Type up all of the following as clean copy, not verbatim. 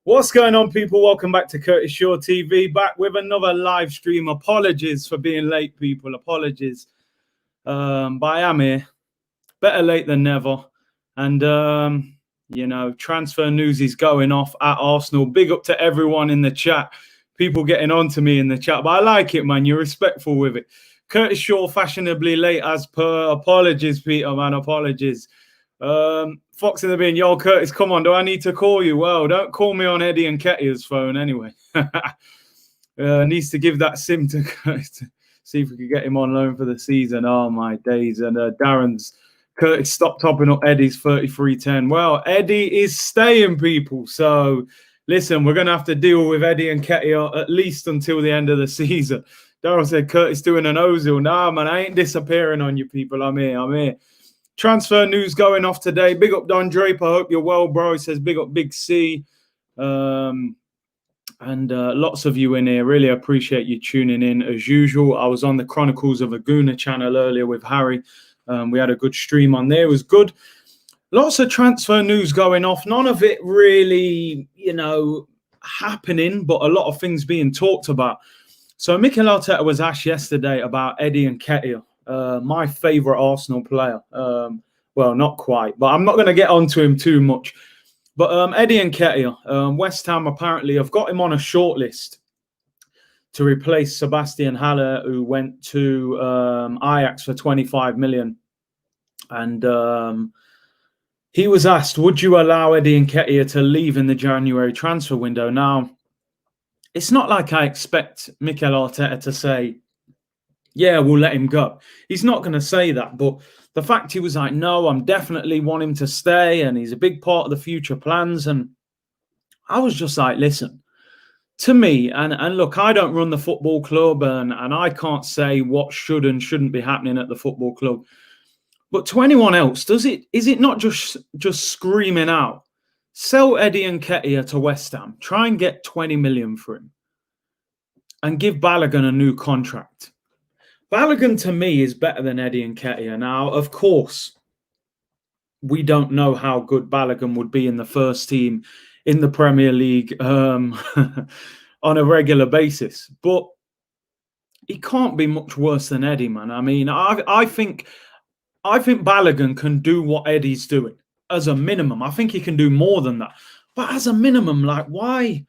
What's going on, people? Welcome back to Curtis Shaw TV, back with another live stream. Apologies for being late, people. Apologies. But I am here. Better late than never. And, you know, transfer news is going off at Arsenal. Big up to everyone in the chat. People getting on to me in the chat. But I like it, man. You're respectful with it. Curtis Shaw, fashionably late as per. Apologies, Peter, man. Apologies. Fox in the bin, yo, Curtis, come on, do I need to call you? Well, don't call me on Eddie and Nketiah's phone anyway. Needs to give that SIM to Curtis to see if we could get him on loan for the season. Oh, my days. And Darren's, Curtis, stop topping up Eddie's 33-10. Well, Eddie is staying, people. So, listen, we're going to have to deal with Eddie and Nketiah at least until the end of the season. Darren said, Curtis doing an Ozil. Nah, man, I ain't disappearing on you people. I'm here. Transfer news going off today. Big up Don Draper. I hope you're well, bro. He says big up Big C. And lots of you in here. Really appreciate you tuning in as usual. I was on the Chronicles of a Gooner channel earlier with Harry. We had a good stream on there. It was good. Lots of transfer news going off. None of it really, you know, happening, but a lot of things being talked about. So Mikel Arteta was asked yesterday about Eddie and Nketiah. My favourite Arsenal player. Well, not quite, but I'm not going to get onto him too much. But Eddie and Nketiah, West Ham apparently have got him on a shortlist to replace Sebastian Haller, who went to Ajax for 25 million. And he was asked, would you allow Eddie Nketiah to leave in the January transfer window? Now, it's not like I expect Mikel Arteta to say, yeah, we'll let him go. He's not going to say that. But the fact he was like, no, I'm definitely want him to stay and he's a big part of the future plans. And I was just like, listen, to me, and look, I don't run the football club and I can't say what should and shouldn't be happening at the football club. But to anyone else, is it not just screaming out, sell Eddie and Nketiah to West Ham, try and get 20 million for him and give Balogan a new contract? Balogan, to me, is better than Eddie and Nketiah. Now, of course, we don't know how good Balogan would be in the first team in the Premier League on a regular basis. But he can't be much worse than Eddie, man. I mean, I think Balogan can do what Eddie's doing as a minimum. I think he can do more than that. But as a minimum, like, why?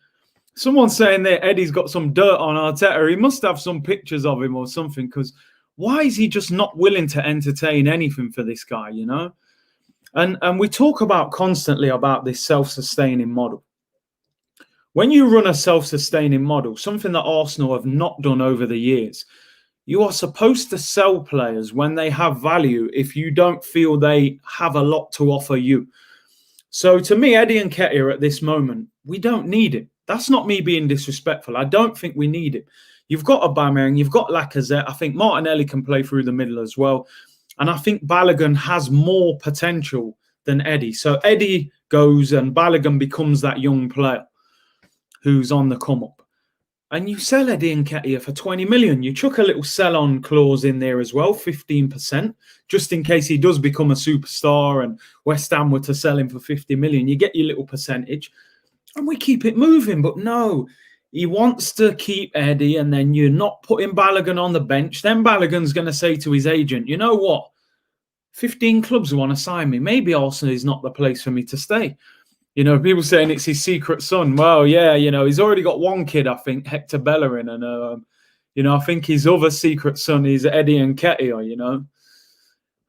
Someone's saying that Eddie's got some dirt on Arteta. He must have some pictures of him or something, because why is he just not willing to entertain anything for this guy, you know? And we talk about constantly about this self-sustaining model. When you run a self-sustaining model, something that Arsenal have not done over the years, you are supposed to sell players when they have value if you don't feel they have a lot to offer you. So to me, Eddie and Nketiah at this moment, we don't need it. That's not me being disrespectful. I don't think we need it. You've got Aubameyang, you've got Lacazette. I think Martinelli can play through the middle as well. And I think Balogan has more potential than Eddie. So Eddie goes and Balogan becomes that young player who's on the come up. And you sell Eddie and Nketiah for 20 million. You chuck a little sell-on clause in there as well, 15%, just in case he does become a superstar and West Ham were to sell him for 50 million. You get your little percentage. And we keep it moving, but no, he wants to keep Eddie, and then you're not putting Balogan on the bench. Then Balogan's going to say to his agent, you know what? 15 clubs want to sign me. Maybe Arsenal is not the place for me to stay. You know, people saying it's his secret son. Well, yeah, you know, he's already got one kid, I think, Hector Bellerin. And, you know, I think his other secret son is Eddie and Nketiah, you know.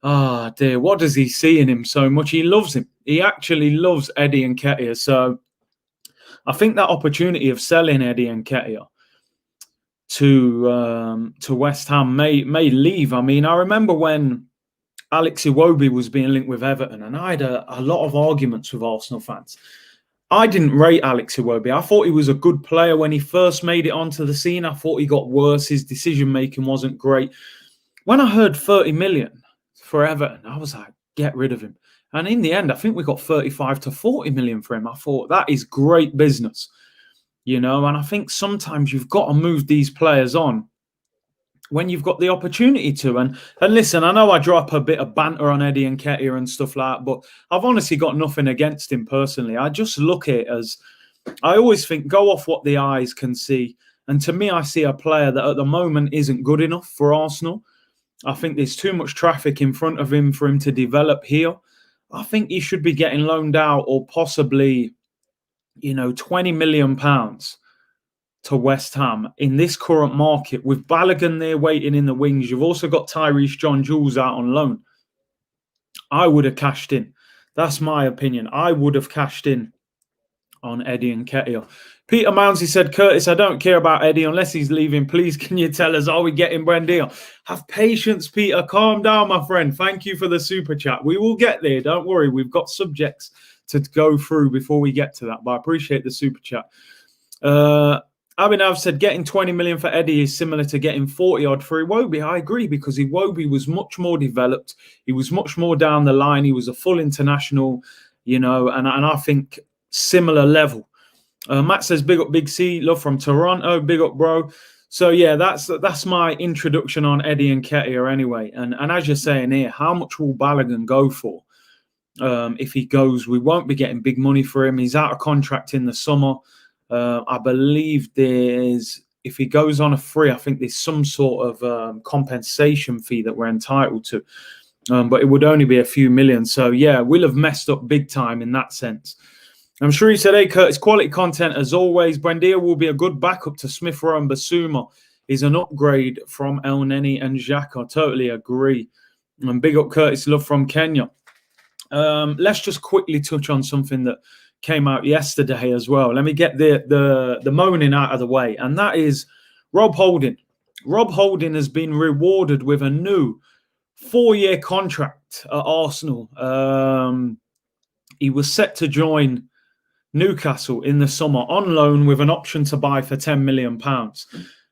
Ah, dear, what does he see in him so much? He loves him. He actually loves Eddie and Nketiah. So I think that opportunity of selling Eddie and Nketiah to West Ham may leave. I mean, I remember when Alex Iwobi was being linked with Everton, and I had a lot of arguments with Arsenal fans. I didn't rate Alex Iwobi. I thought he was a good player when he first made it onto the scene. I thought he got worse. His decision-making wasn't great. When I heard 30 million for Everton, I was like, get rid of him. And in the end, I think we got 35 to 40 million for him. I thought that is great business, and I think sometimes you've got to move these players on when you've got the opportunity to. And listen, I know I drop a bit of banter on Eddie Nketiah and stuff like that, but I've honestly got nothing against him personally. I just look at it as, I always think, go off what the eyes can see. And to me, I see a player that at the moment isn't good enough for Arsenal. I think there's too much traffic in front of him for him to develop here. I think he should be getting loaned out, or possibly, £20 million to West Ham in this current market, with Balogan there waiting in the wings. You've also got Tyrese John-Jules out on loan. I would have cashed in. That's my opinion. I would have cashed in on Eddie Nketiah. Peter Mounsey said, Curtis, I don't care about Eddie unless he's leaving. Please, can you tell us, are we getting Buendia? Have patience, Peter. Calm down, my friend. Thank you for the super chat. We will get there. Don't worry. We've got subjects to go through before we get to that, but I appreciate the super chat. Abhinav said, getting 20 million for Eddie is similar to getting 40 odd for Iwobi. I agree, because Iwobi was much more developed. He was much more down the line. He was a full international, and I think similar level. Matt says, big up Big C, love from Toronto, big up bro. So yeah, that's my introduction on Eddie Nketiah anyway. And as you're saying here, how much will Balogan go for? If he goes, we won't be getting big money for him. He's out of contract in the summer. I believe if he goes on a free, I think there's some sort of compensation fee that we're entitled to. But it would only be a few million. So yeah, we'll have messed up big time in that sense. I'm sure he said, hey, Curtis, quality content as always. Buendia will be a good backup to Smith Rowe and Bissouma. He's an upgrade from El Neni and Xhaka. I totally agree. And big up Curtis, love from Kenya. Let's just quickly touch on something that came out yesterday as well. Let me get the moaning out of the way. And that is Rob Holden. Rob Holden has been rewarded with a new 4-year contract at Arsenal. He was set to join Newcastle in the summer on loan with an option to buy for £10 million.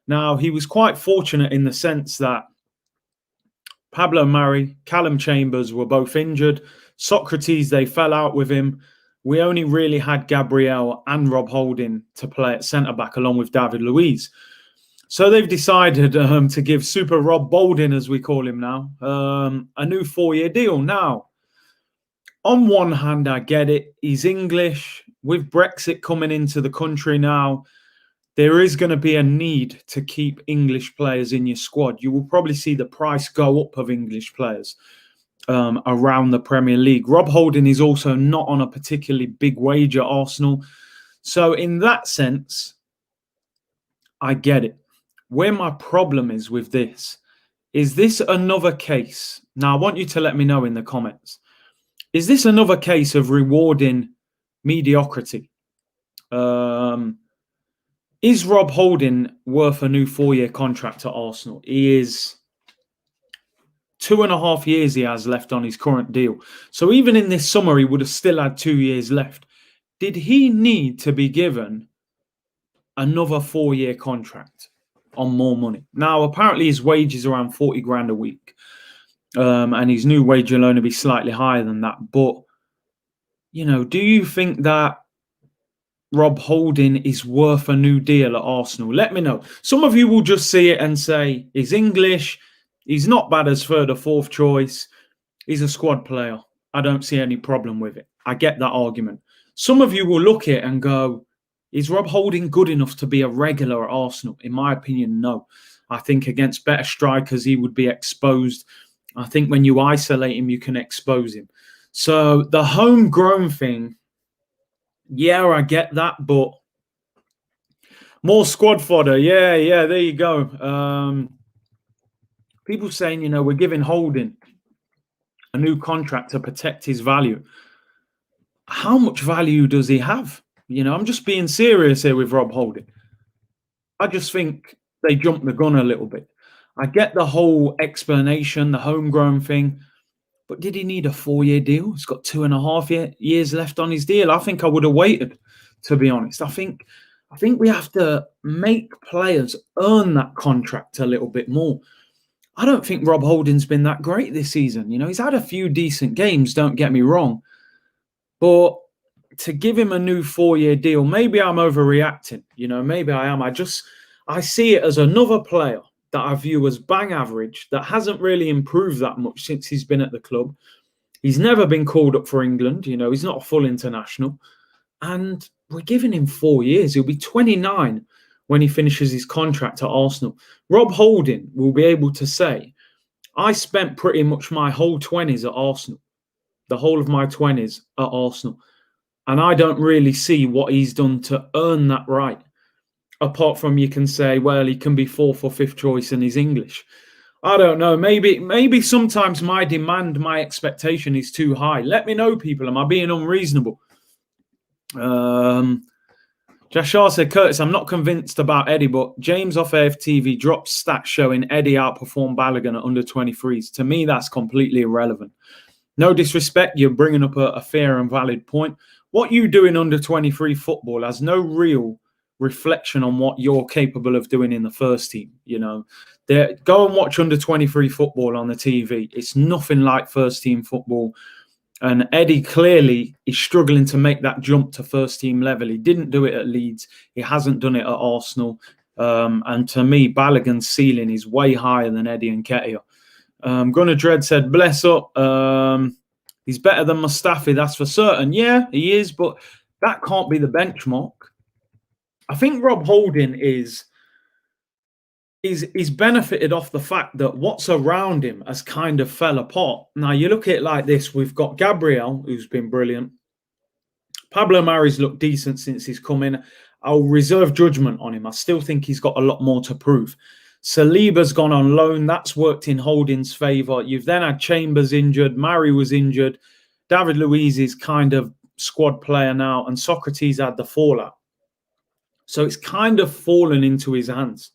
Now, he was quite fortunate in the sense that Pablo Mari, Callum Chambers were both injured. Socrates, they fell out with him. We only really had Gabriel and Rob Holding to play at centre-back along with David Luiz. So they've decided to give Super Rob Bolden, as we call him now, a new 4-year deal. Now, on one hand, I get it. He's English. With Brexit coming into the country now, there is going to be a need to keep English players in your squad. You will probably see the price go up of English players around the Premier League. Rob Holding is also not on a particularly big wage at Arsenal. So in that sense, I get it. Where my problem is with this, is this another case? Now, I want you to let me know in the comments. Is this another case of rewarding mediocrity? Is Rob Holding worth a new 4-year contract at Arsenal? He is 2.5 years he has left on his current deal. So even in this summer, he would have still had 2 years left. Did he need to be given another 4-year contract on more money? Now, apparently his wage is around 40 grand a week. And his new wage will only be slightly higher than that. But, do you think that Rob Holding is worth a new deal at Arsenal? Let me know. Some of you will just see it and say, he's English. He's not bad as third or fourth choice. He's a squad player. I don't see any problem with it. I get that argument. Some of you will look at it and go, is Rob Holding good enough to be a regular at Arsenal? In my opinion, no. I think against better strikers, he would be exposed. I think when you isolate him, you can expose him. So the homegrown thing, yeah, I get that, but more squad fodder. Yeah, there you go. People saying, we're giving Holding a new contract to protect his value. How much value does he have? I'm just being serious here with Rob Holding. I just think they jumped the gun a little bit. I get the whole explanation, the homegrown thing, but did he need a 4-year deal? He's got 2.5 years left on his deal. I think I would have waited, to be honest. I think we have to make players earn that contract a little bit more. I don't think Rob Holden's been that great this season. He's had a few decent games, don't get me wrong. But to give him a new 4-year deal, maybe I'm overreacting. Maybe I am. I see it as another player that I view as bang average, that hasn't really improved that much since he's been at the club. He's never been called up for England. He's not a full international. And we're giving him 4 years. He'll be 29 when he finishes his contract at Arsenal. Rob Holding will be able to say, I spent pretty much my whole 20s at Arsenal, the whole of my 20s at Arsenal. And I don't really see what he's done to earn that right. Apart from, you can say, well, he can be 4th or 5th choice and he's English. I don't know. Maybe sometimes my demand, my expectation is too high. Let me know, people. Am I being unreasonable? Jashar said, Curtis, I'm not convinced about Eddie, but James off AFTV dropped stats showing Eddie outperformed Balogan at under 23s. To me, that's completely irrelevant. No disrespect, you're bringing up a fair and valid point. What you do in under 23 football has no real reflection on what you're capable of doing in the first team. Go and watch under 23 football on the TV. It's nothing like first team football. And Eddie clearly is struggling to make that jump to first team level. He didn't do it at Leeds. He hasn't done it at Arsenal. And to me, Balogan's ceiling is way higher than Eddie Nketiah. Gunnar Dredd said, bless up. He's better than Mustafi, that's for certain. Yeah, he is, but that can't be the benchmark. I think Rob Holding is benefited off the fact that what's around him has kind of fell apart. Now, you look at it like this. We've got Gabriel, who's been brilliant. Pablo Mari's looked decent since he's come in. I'll reserve judgment on him. I still think he's got a lot more to prove. Saliba's gone on loan. That's worked in Holding's favour. You've then had Chambers injured. Mari was injured. David Luiz is kind of squad player now. And Socrates had the fallout. So it's kind of fallen into his hands.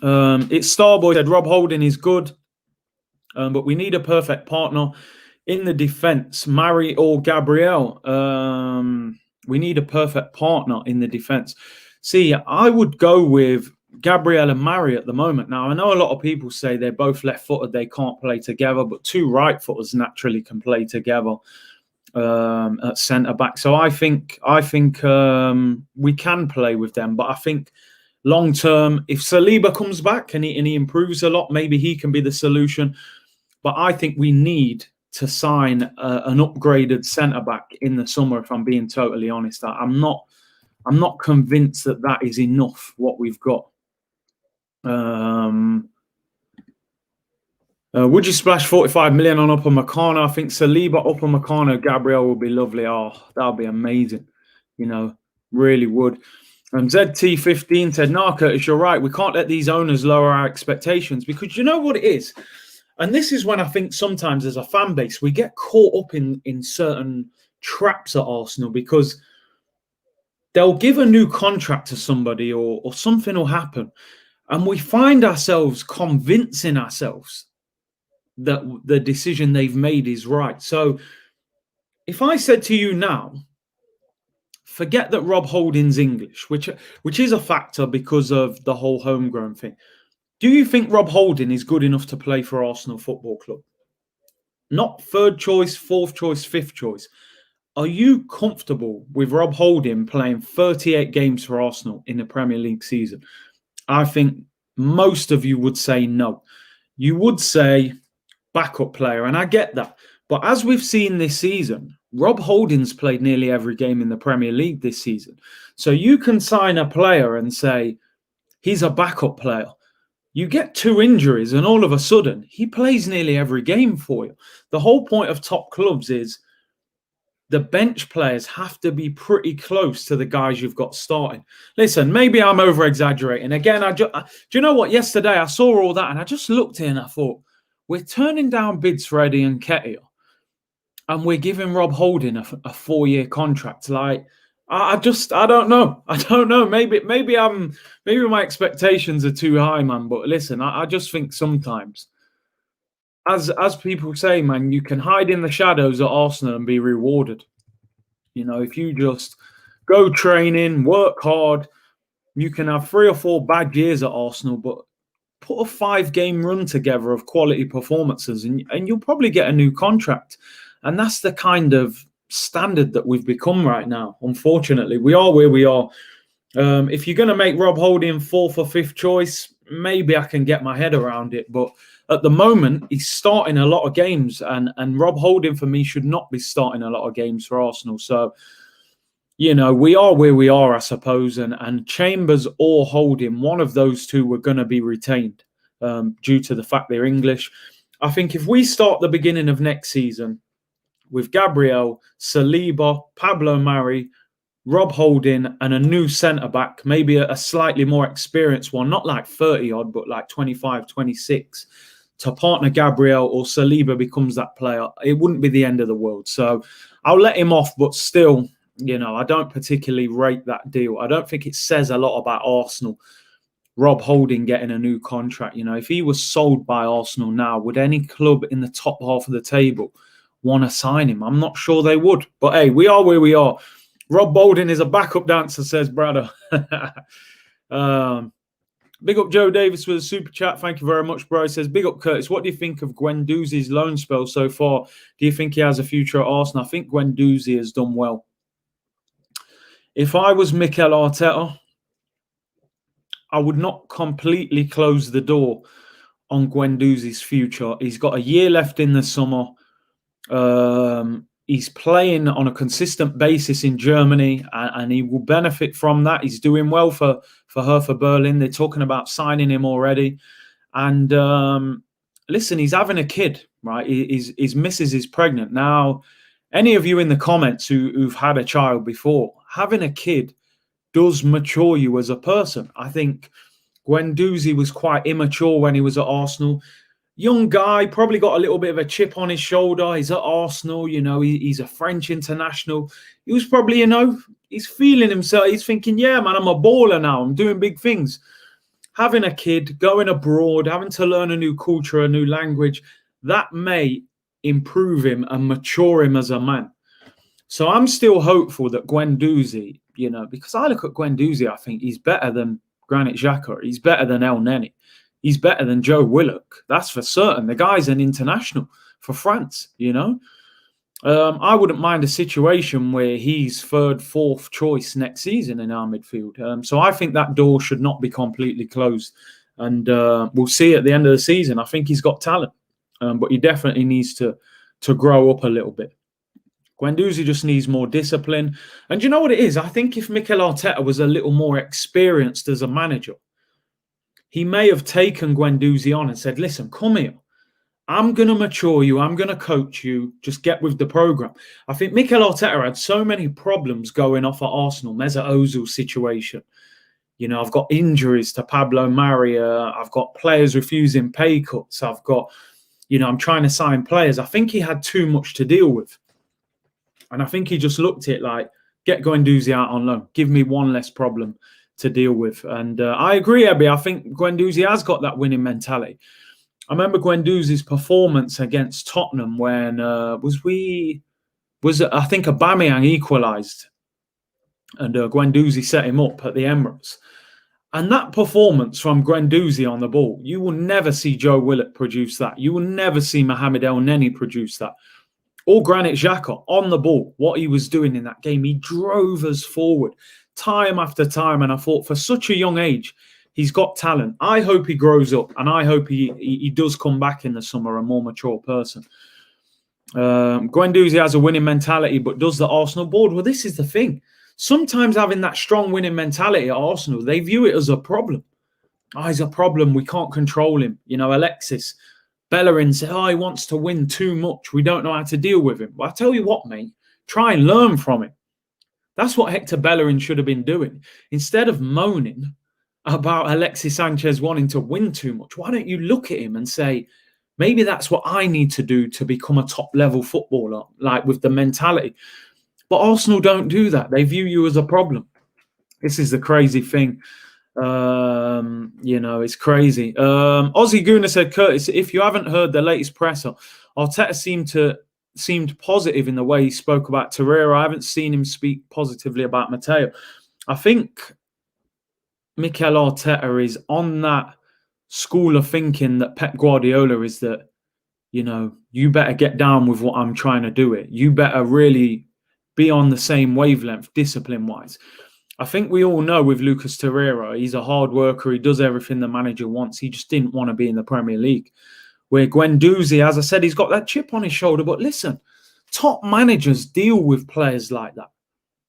It's Starboy said Rob Holding is good, but we need a perfect partner in the defence. Mari or Gabriel. We need a perfect partner in the defence. See, I would go with Gabriel and Mari at the moment. Now, I know a lot of people say they're both left-footed, they can't play together, but two right-footers naturally can play together at centre-back. So I think we can play with them, but I think long term, if Saliba comes back and he improves a lot, maybe he can be the solution. But I think we need to sign an upgraded centre back in the summer. If I'm being totally honest, I'm not convinced that is enough. What we've got. Would you splash 45 million on Upamecano? I think Saliba, Upamecano, Gabriel would be lovely. Oh, that would be amazing. Really would. ZT15 said, no, Curtis, you're right. We can't let these owners lower our expectations, because you know what it is? And this is when I think sometimes as a fan base, we get caught up in certain traps at Arsenal, because they'll give a new contract to somebody or something will happen. And we find ourselves convincing ourselves that the decision they've made is right. So if I said to you now, forget that Rob Holding's English, which is a factor because of the whole homegrown thing. Do you think Rob Holding is good enough to play for Arsenal Football Club? Not third choice, fourth choice, fifth choice. Are you comfortable with Rob Holding playing 38 games for Arsenal in the Premier League season? I think most of you would say no. You would say backup player, and I get that. But as we've seen this season, Rob Holding's played nearly every game in the Premier League this season. So you can sign a player and say he's a backup player. You get 2 injuries and all of a sudden he plays nearly every game for you. The whole point of top clubs is the bench players have to be pretty close to the guys you've got starting. Listen, maybe I'm over-exaggerating. Again, do you know what? Yesterday I saw all that and I just looked in and I thought, we're turning down bids for Eddie Nketiah. And we're giving Rob Holding a 4-year contract. Like, I don't know. I don't know. Maybe my expectations are too high, man. But listen, I just think sometimes, as people say, man, you can hide in the shadows at Arsenal and be rewarded. If you just go training, work hard, you can have 3 or 4 bad years at Arsenal, but put a 5-game run together of quality performances and you'll probably get a new contract. And that's the kind of standard that we've become right now. Unfortunately, we are where we are. If you're going to make Rob Holding 4th or 5th choice, maybe I can get my head around it. But at the moment, he's starting a lot of games. And Rob Holding, for me, should not be starting a lot of games for Arsenal. So, you know, we are where we are, I suppose. And Chambers or Holding, one of those two were going to be retained due to the fact they're English. I think if we start the beginning of next season with Gabriel, Saliba, Pablo Mari, Rob Holding, and a new centre-back, maybe a slightly more experienced one, not like 30-odd, but like 25, 26, to partner Gabriel or Saliba becomes that player, it wouldn't be the end of the world. So I'll let him off, but still, you know, I don't particularly rate that deal. I don't think it says a lot about Arsenal, Rob Holding getting a new contract. You know, if he was sold by Arsenal now, would any club in the top half of the table want to sign him? I'm not sure they would. But hey, we are where we are. Rob Holding is a backup dancer, says Brado. Big up Joe Davis with a super chat. Thank you very much, bro. He says, big up Curtis. What do you think of Guendouzi's loan spell so far? Do you think he has a future at Arsenal? I think Guendouzi has done well. If I was Mikel Arteta, I would not completely close the door on Guendouzi's future. He's got a year left in the summer. He's playing on a consistent basis in Germany, and he will benefit from that. He's doing well for Hertha Berlin. They're talking about signing him already. And listen, he's having a kid, right? His missus is pregnant. Now, any of you in the comments who've had a child before, having a kid does mature you as a person. I think Guendouzi was quite immature when he was at Arsenal. Young guy, probably got a little bit of a chip on his shoulder. He's at Arsenal, you know, he's a French international. He was probably, you know, he's feeling himself. He's thinking, yeah, man, I'm a baller now. I'm doing big things. Having a kid, going abroad, having to learn a new culture, a new language, that may improve him and mature him as a man. So I'm still hopeful that Guendouzi, you know, because I look at Guendouzi, I think he's better than Granit Xhaka. He's better than El Neni. He's better than Joe Willock. That's for certain. The guy's an international for France, you know. I wouldn't mind a situation where he's 3rd, 4th choice next season in our midfield. So I think that door should not be completely closed. And we'll see at the end of the season. I think he's got talent, but he definitely needs to grow up a little bit. Guendouzi just needs more discipline. And you know what it is? I think if Mikel Arteta was a little more experienced as a manager, he may have taken Guendouzi on and said, listen, come here. I'm going to mature you. I'm going to coach you. Just get with the program. I think Mikel Arteta had so many problems going off at Arsenal. Mesut Ozil's situation. You know, I've got injuries to Pablo Mari. I've got players refusing pay cuts. I've got, you know, I'm trying to sign players. I think he had too much to deal with. And I think he just looked at it like, get Guendouzi out on loan. Give me one less problem to deal with. And I agree, Abby. I think Guendouzi has got that winning mentality. I remember Guendouzi's performance against Tottenham when I think Aubameyang equalised and Guendouzi set him up at the Emirates. And that performance from Guendouzi on the ball, you will never see Joe Willock produce that. You will never see Mohamed El Neni produce that. Or Granit Xhaka on the ball, what he was doing in that game. He drove us forward time after time. And I thought for such a young age, he's got talent. I hope he grows up and I hope he does come back in the summer a more mature person. Guendouzi has a winning mentality, but does the Arsenal board? Well, this is the thing. Sometimes having that strong winning mentality at Arsenal, they view it as a problem. Oh, he's a problem. We can't control him. You know, Alexis, Bellerin said, he wants to win too much. We don't know how to deal with him. Well, I tell you what, mate, try and learn from him. That's what Hector Bellerin should have been doing. Instead of moaning about Alexis Sanchez wanting to win too much, why don't you look at him and say, maybe that's what I need to do to become a top-level footballer, like with the mentality. But Arsenal don't do that. They view you as a problem. This is the crazy thing. You know, it's crazy. Ozzy Guna said, Curtis, if you haven't heard the latest presser, Arteta seemed positive in the way he spoke about Torreira. I haven't seen him speak positively about Mateo. I think Mikel Arteta is on that school of thinking that Pep Guardiola is that, you know, you better get down with what I'm trying to do it. You better really be on the same wavelength, discipline-wise. I think we all know with Lucas Torreira, he's a hard worker. He does everything the manager wants. He just didn't want to be in the Premier League. Where Guendouzi, as I said, he's got that chip on his shoulder. But listen, top managers deal with players like that.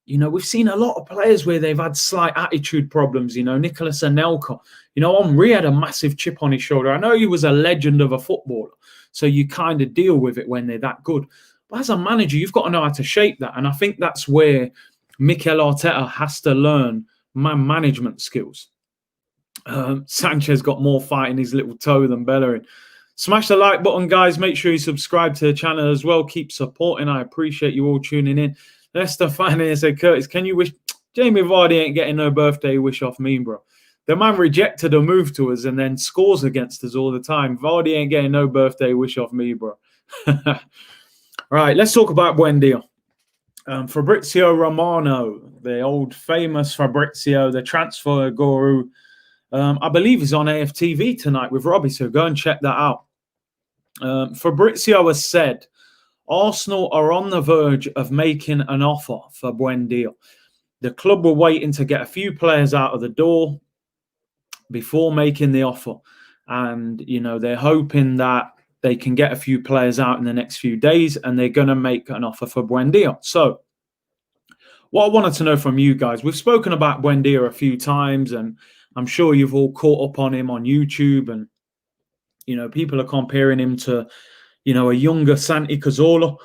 You know, we've seen a lot of players where they've had slight attitude problems. You know, Nicolas Anelka. You know, Henry had a massive chip on his shoulder. I know he was a legend of a footballer, so you kind of deal with it when they're that good. But as a manager, you've got to know how to shape that. And I think that's where Mikel Arteta has to learn man management skills. Sanchez got more fight in his little toe than Bellerin. Smash the like button, guys. Make sure you subscribe to the channel as well. Keep supporting. I appreciate you all tuning in. Leicester fan here said, Curtis, can you wish Jamie Vardy ain't getting no birthday wish off me, bro? The man rejected a move to us and then scores against us all the time. Vardy ain't getting no birthday wish off me, bro. Right, let's talk about Buendia. Fabrizio Romano, the old famous Fabrizio, the transfer guru, I believe he's on AFTV tonight with Robbie, so go and check that out. Fabrizio has said Arsenal are on the verge of making an offer for Buendia. The club were waiting to get a few players out of the door before making the offer. And, you know, they're hoping that they can get a few players out in the next few days and they're going to make an offer for Buendia. So what I wanted to know from you guys, we've spoken about Buendia a few times and I'm sure you've all caught up on him on YouTube and, you know, people are comparing him to, you know, a younger Santi Cazorla.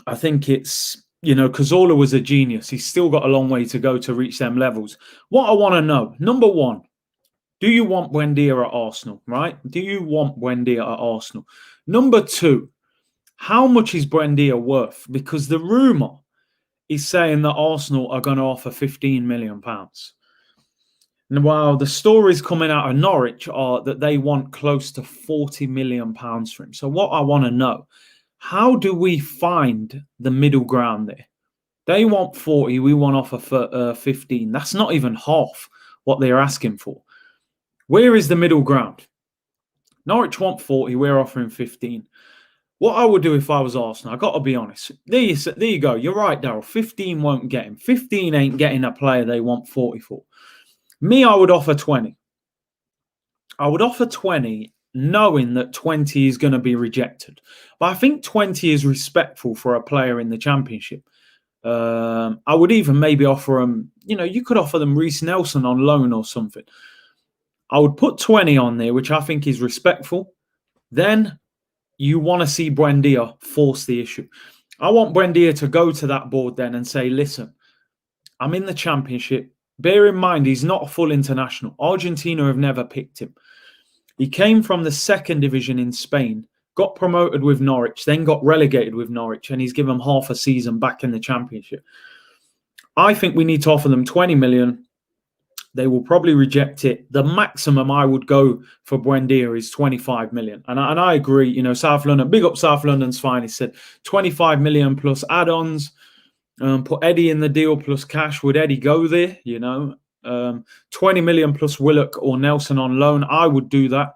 I think it's, you know, Cazorla was a genius. He's still got a long way to go to reach them levels. What I want to know, number one, do you want Buendia at Arsenal, right? Do you want Buendia at Arsenal? Number two, how much is Buendia worth? Because the rumour is saying that Arsenal are going to offer £15 million. And while the stories coming out of Norwich are that they want close to £40 million for him. So what I want to know, how do we find the middle ground there? They want 40, we want offer for 15. That's not even half what they're asking for. Where is the middle ground? Norwich want 40, we're offering 15. What I would do if I was Arsenal, I got to be honest. There you go. You're right, Daryl. 15 won't get him. 15 ain't getting a player they want 40 for. Me, I would offer 20. I would offer 20 knowing that 20 is going to be rejected. But I think 20 is respectful for a player in the Championship. I would even maybe offer them, you know, you could offer them Reece Nelson on loan or something. I would put 20 on there, which I think is respectful. Then you want to see Buendia force the issue. I want Buendia to go to that board then and say, listen, I'm in the Championship. Bear in mind, he's not a full international. Argentina have never picked him. He came from the second division in Spain, got promoted with Norwich, then got relegated with Norwich, and he's given half a season back in the Championship. I think we need to offer them 20 million. They will probably reject it. The maximum I would go for Buendia is 25 million. And I agree, you know, South London, big up South London's fine. He said 25 million plus add-ons. Put Eddie in the deal plus cash. Would Eddie go there? You know, 20 million plus Willock or Nelson on loan. I would do that.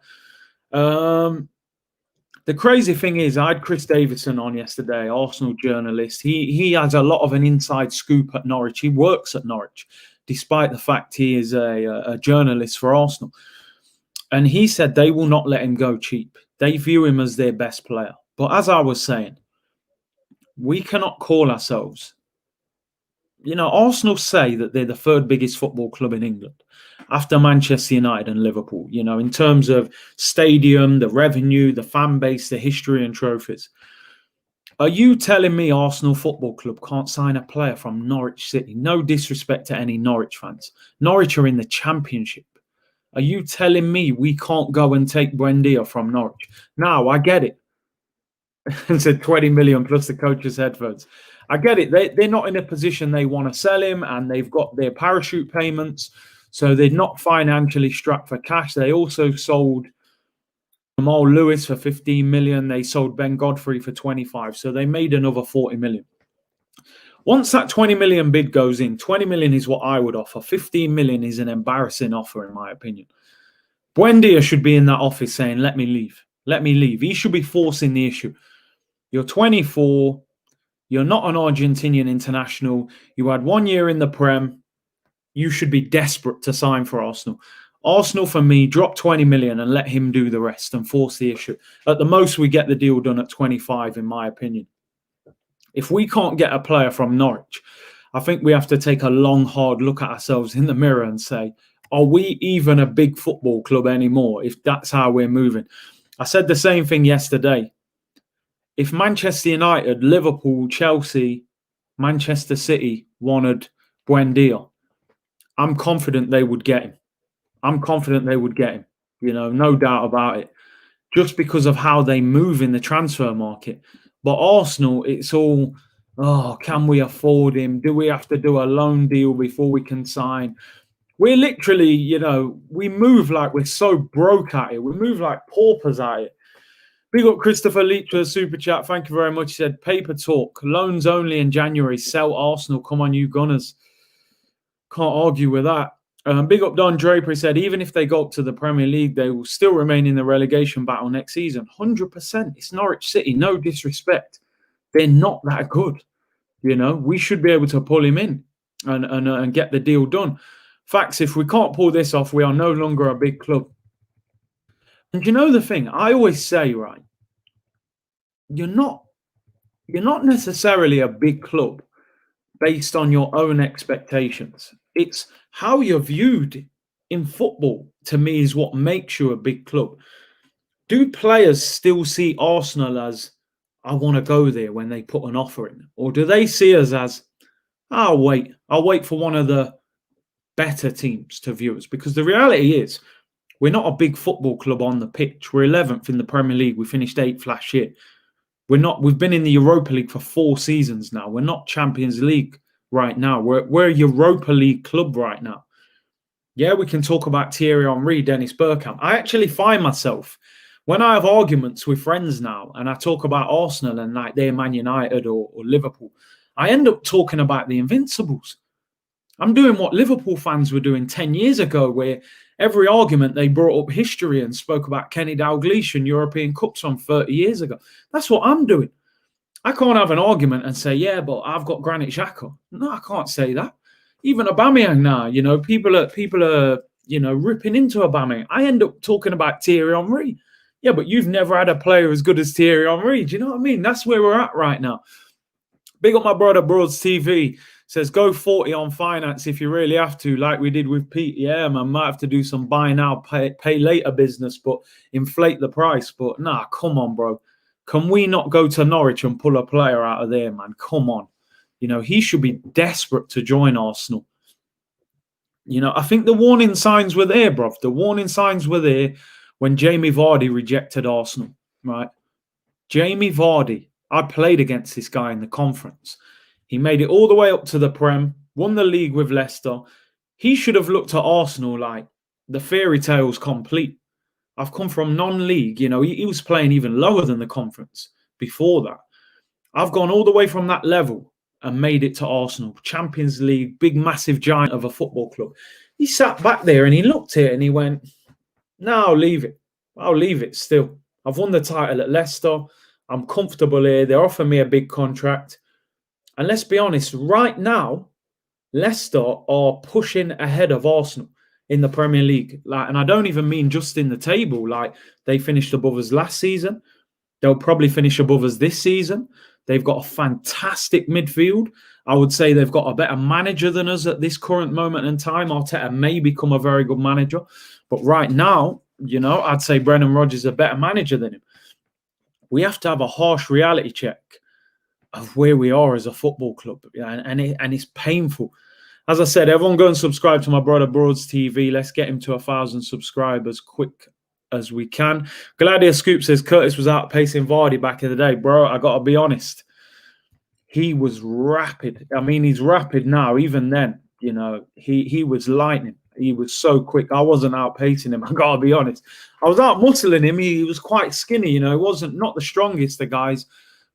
The crazy thing is, I had Chris Davison on yesterday, Arsenal journalist. He has a lot of an inside scoop at Norwich. He works at Norwich, despite the fact he is a journalist for Arsenal. And he said they will not let him go cheap. They view him as their best player. But as I was saying, we cannot call ourselves, you know, Arsenal say that they're the third biggest football club in England after Manchester United and Liverpool, you know, in terms of stadium, the revenue, the fan base, the history and trophies. Are you telling me Arsenal Football Club can't sign a player from Norwich City? No disrespect to any Norwich fans. Norwich are in the Championship. Are you telling me we can't go and take Buendia from Norwich? Now, I get it. And said 20 million plus the coach's headphones. I get it. They're not in a position they want to sell him and they've got their parachute payments. So they're not financially strapped for cash. They also sold Jamal Lewis for 15 million. They sold Ben Godfrey for 25. So they made another 40 million. Once that 20 million bid goes in, 20 million is what I would offer. 15 million is an embarrassing offer, in my opinion. Buendia should be in that office saying, let me leave. Let me leave. He should be forcing the issue. You're 24. You're not an Argentinian international. You had 1 year in the Prem. You should be desperate to sign for Arsenal. Arsenal, for me, drop 20 million and let him do the rest and force the issue. At the most, we get the deal done at 25, in my opinion. If we can't get a player from Norwich, I think we have to take a long, hard look at ourselves in the mirror and say, are we even a big football club anymore if that's how we're moving? I said the same thing yesterday. If Manchester United, Liverpool, Chelsea, Manchester City wanted Buendia, I'm confident they would get him. I'm confident they would get him. You know, no doubt about it. Just because of how they move in the transfer market. But Arsenal, it's all, oh, can we afford him? Do we have to do a loan deal before we can sign? We're literally, you know, we move like we're so broke at it. We move like paupers at it. Big up Christopher Leach for super chat. Thank you very much. He said, paper talk. Loans only in January. Sell Arsenal. Come on, you Gunners. Can't argue with that. Big up Don Draper. He said, even if they go up to the Premier League, they will still remain in the relegation battle next season. 100%. It's Norwich City. No disrespect. They're not that good. You know, we should be able to pull him in and get the deal done. Facts, if we can't pull this off, we are no longer a big club. And you know the thing, I always say, right, you're not necessarily a big club based on your own expectations. It's how you're viewed in football, to me, is what makes you a big club. Do players still see Arsenal as, I want to go there when they put an offer in? Or do they see us as, I'll wait for one of the better teams to view us? Because the reality is, we're not a big football club on the pitch. We're 11th in the Premier League. We finished 8th last year. We've been in the Europa League for 4 seasons now. We're not Champions League right now. We're a Europa League club right now. Yeah, we can talk about Thierry Henry, Dennis Bergkamp. I actually find myself, when I have arguments with friends now and I talk about Arsenal and like they're Man United or Liverpool, I end up talking about the Invincibles. I'm doing what Liverpool fans were doing 10 years ago, where every argument they brought up history and spoke about Kenny Dalglish and European Cups from 30 years ago. That's what I'm doing. I can't have an argument and say, yeah, but I've got Granit Xhaka. No, I can't say that. Even Aubameyang now, you know, people are, you know, ripping into Aubameyang. I end up talking about Thierry Henry. Yeah, but you've never had a player as good as Thierry Henry. Do you know what I mean? That's where we're at right now. Big up my brother, Broads TV. Says, go 40 on finance if you really have to, like we did with Pete. Yeah, man, might have to do some buy now, pay later business, but inflate the price. But nah, come on, bro. Can we not go to Norwich and pull a player out of there, man? Come on. You know, he should be desperate to join Arsenal. You know, I think the warning signs were there, bro. The warning signs were there when Jamie Vardy rejected Arsenal, right? Jamie Vardy, I played against this guy in the conference. He made it all the way up to the Prem, won the league with Leicester. He should have looked at Arsenal like the fairy tale's complete. I've come from non-league. You know, he was playing even lower than the conference before that. I've gone all the way from that level and made it to Arsenal. Champions League, big, massive giant of a football club. He sat back there and he looked at it and he went, no, I'll leave it. I'll leave it still. I've won the title at Leicester. I'm comfortable here. They're offering me a big contract. And let's be honest, right now, Leicester are pushing ahead of Arsenal in the Premier League. And I don't even mean just in the table. Like, they finished above us last season. They'll probably finish above us this season. They've got a fantastic midfield. I would say they've got a better manager than us at this current moment in time. Arteta may become a very good manager. But right now, you know, I'd say Brendan Rodgers is a better manager than him. We have to have a harsh reality check of where we are as a football club, and it's painful. As I said, everyone go and subscribe to my brother Broads TV. Let's get him to 1,000 subscribers quick as we can. Gladiator Scoop says Curtis was outpacing Vardy back in the day. Bro, I got to be honest. He was rapid. I mean, he's rapid now. Even then, you know, he was lightning. He was so quick. I wasn't outpacing him. I got to be honest. I was out muscling him. He was quite skinny. You know, he wasn't not the strongest of guys.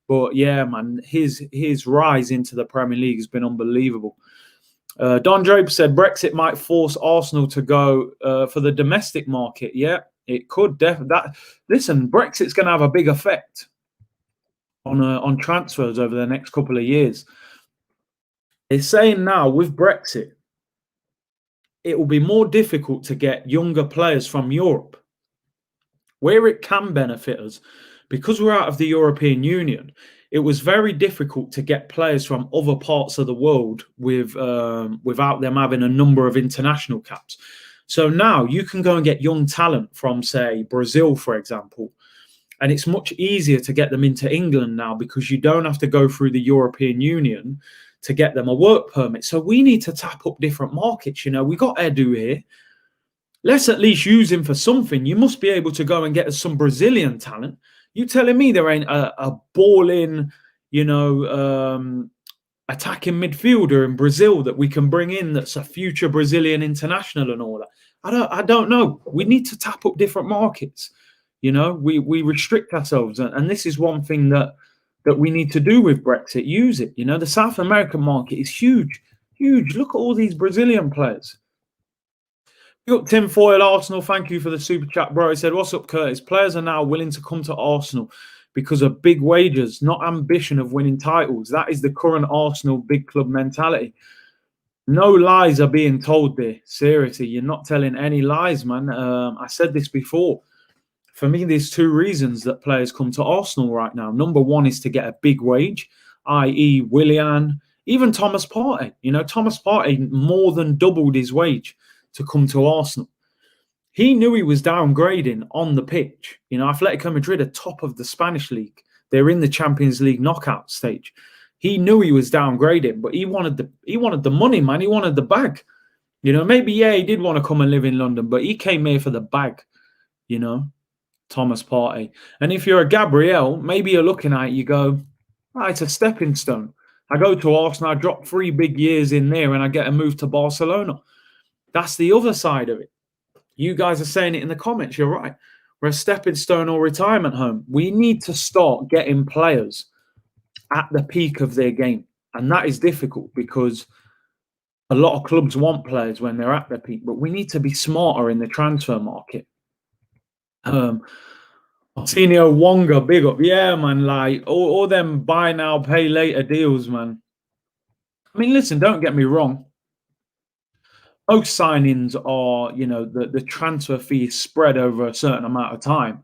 But yeah, man, his rise into the Premier League has been unbelievable. Don Draper said Brexit might force Arsenal to go for the domestic market. Yeah, it could. Listen, Brexit's going to have a big effect on transfers over the next couple of years. They're saying now with Brexit, it will be more difficult to get younger players from Europe. Where it can benefit us, because we're out of the European Union, it was very difficult to get players from other parts of the world without them having a number of international caps. So now you can go and get young talent from, say, Brazil, for example, and it's much easier to get them into England now because you don't have to go through the European Union to get them a work permit. So we need to tap up different markets. You know, we got Edu here. Let's at least use him for something. You must be able to go and get us some Brazilian talent. You telling me there ain't a ball-in, attacking midfielder in Brazil that we can bring in that's a future Brazilian international and all that? I don't know. We need to tap up different markets. You know, we restrict ourselves, and this is one thing that we need to do with Brexit. Use it. You know, the South American market is huge, huge. Look at all these Brazilian players. Tim Foyle, Arsenal, thank you for the super chat, bro. He said, what's up, Curtis? Players are now willing to come to Arsenal because of big wages, not ambition of winning titles. That is the current Arsenal big club mentality. No lies are being told there. Seriously, you're not telling any lies, man. I said this before. For me, there's two reasons that players come to Arsenal right now. Number one is to get a big wage, i.e. Willian, even Thomas Partey. You know, Thomas Partey more than doubled his wage to come to Arsenal. He knew he was downgrading on the pitch. You know, Atletico Madrid are top of the Spanish league. They're in the Champions League knockout stage. He knew he was downgrading, but he wanted the money, man. He wanted the bag. You know, maybe, yeah, he did want to come and live in London, but he came here for the bag, you know, Thomas Partey. And if you're a Gabriel, maybe you're looking at it, you go, oh, it's a stepping stone. I go to Arsenal, I drop 3 big years in there, and I get a move to Barcelona. That's the other side of it. You guys are saying it in the comments. You're right. We're a stepping stone or retirement home. We need to start getting players at the peak of their game. And that is difficult because a lot of clubs want players when they're at their peak. But we need to be smarter in the transfer market. Arsenio Wonga, big up. Yeah, man. Like all them buy now, pay later deals, man. I mean, listen, don't get me wrong. Most signings are, you know, the transfer fee is spread over a certain amount of time.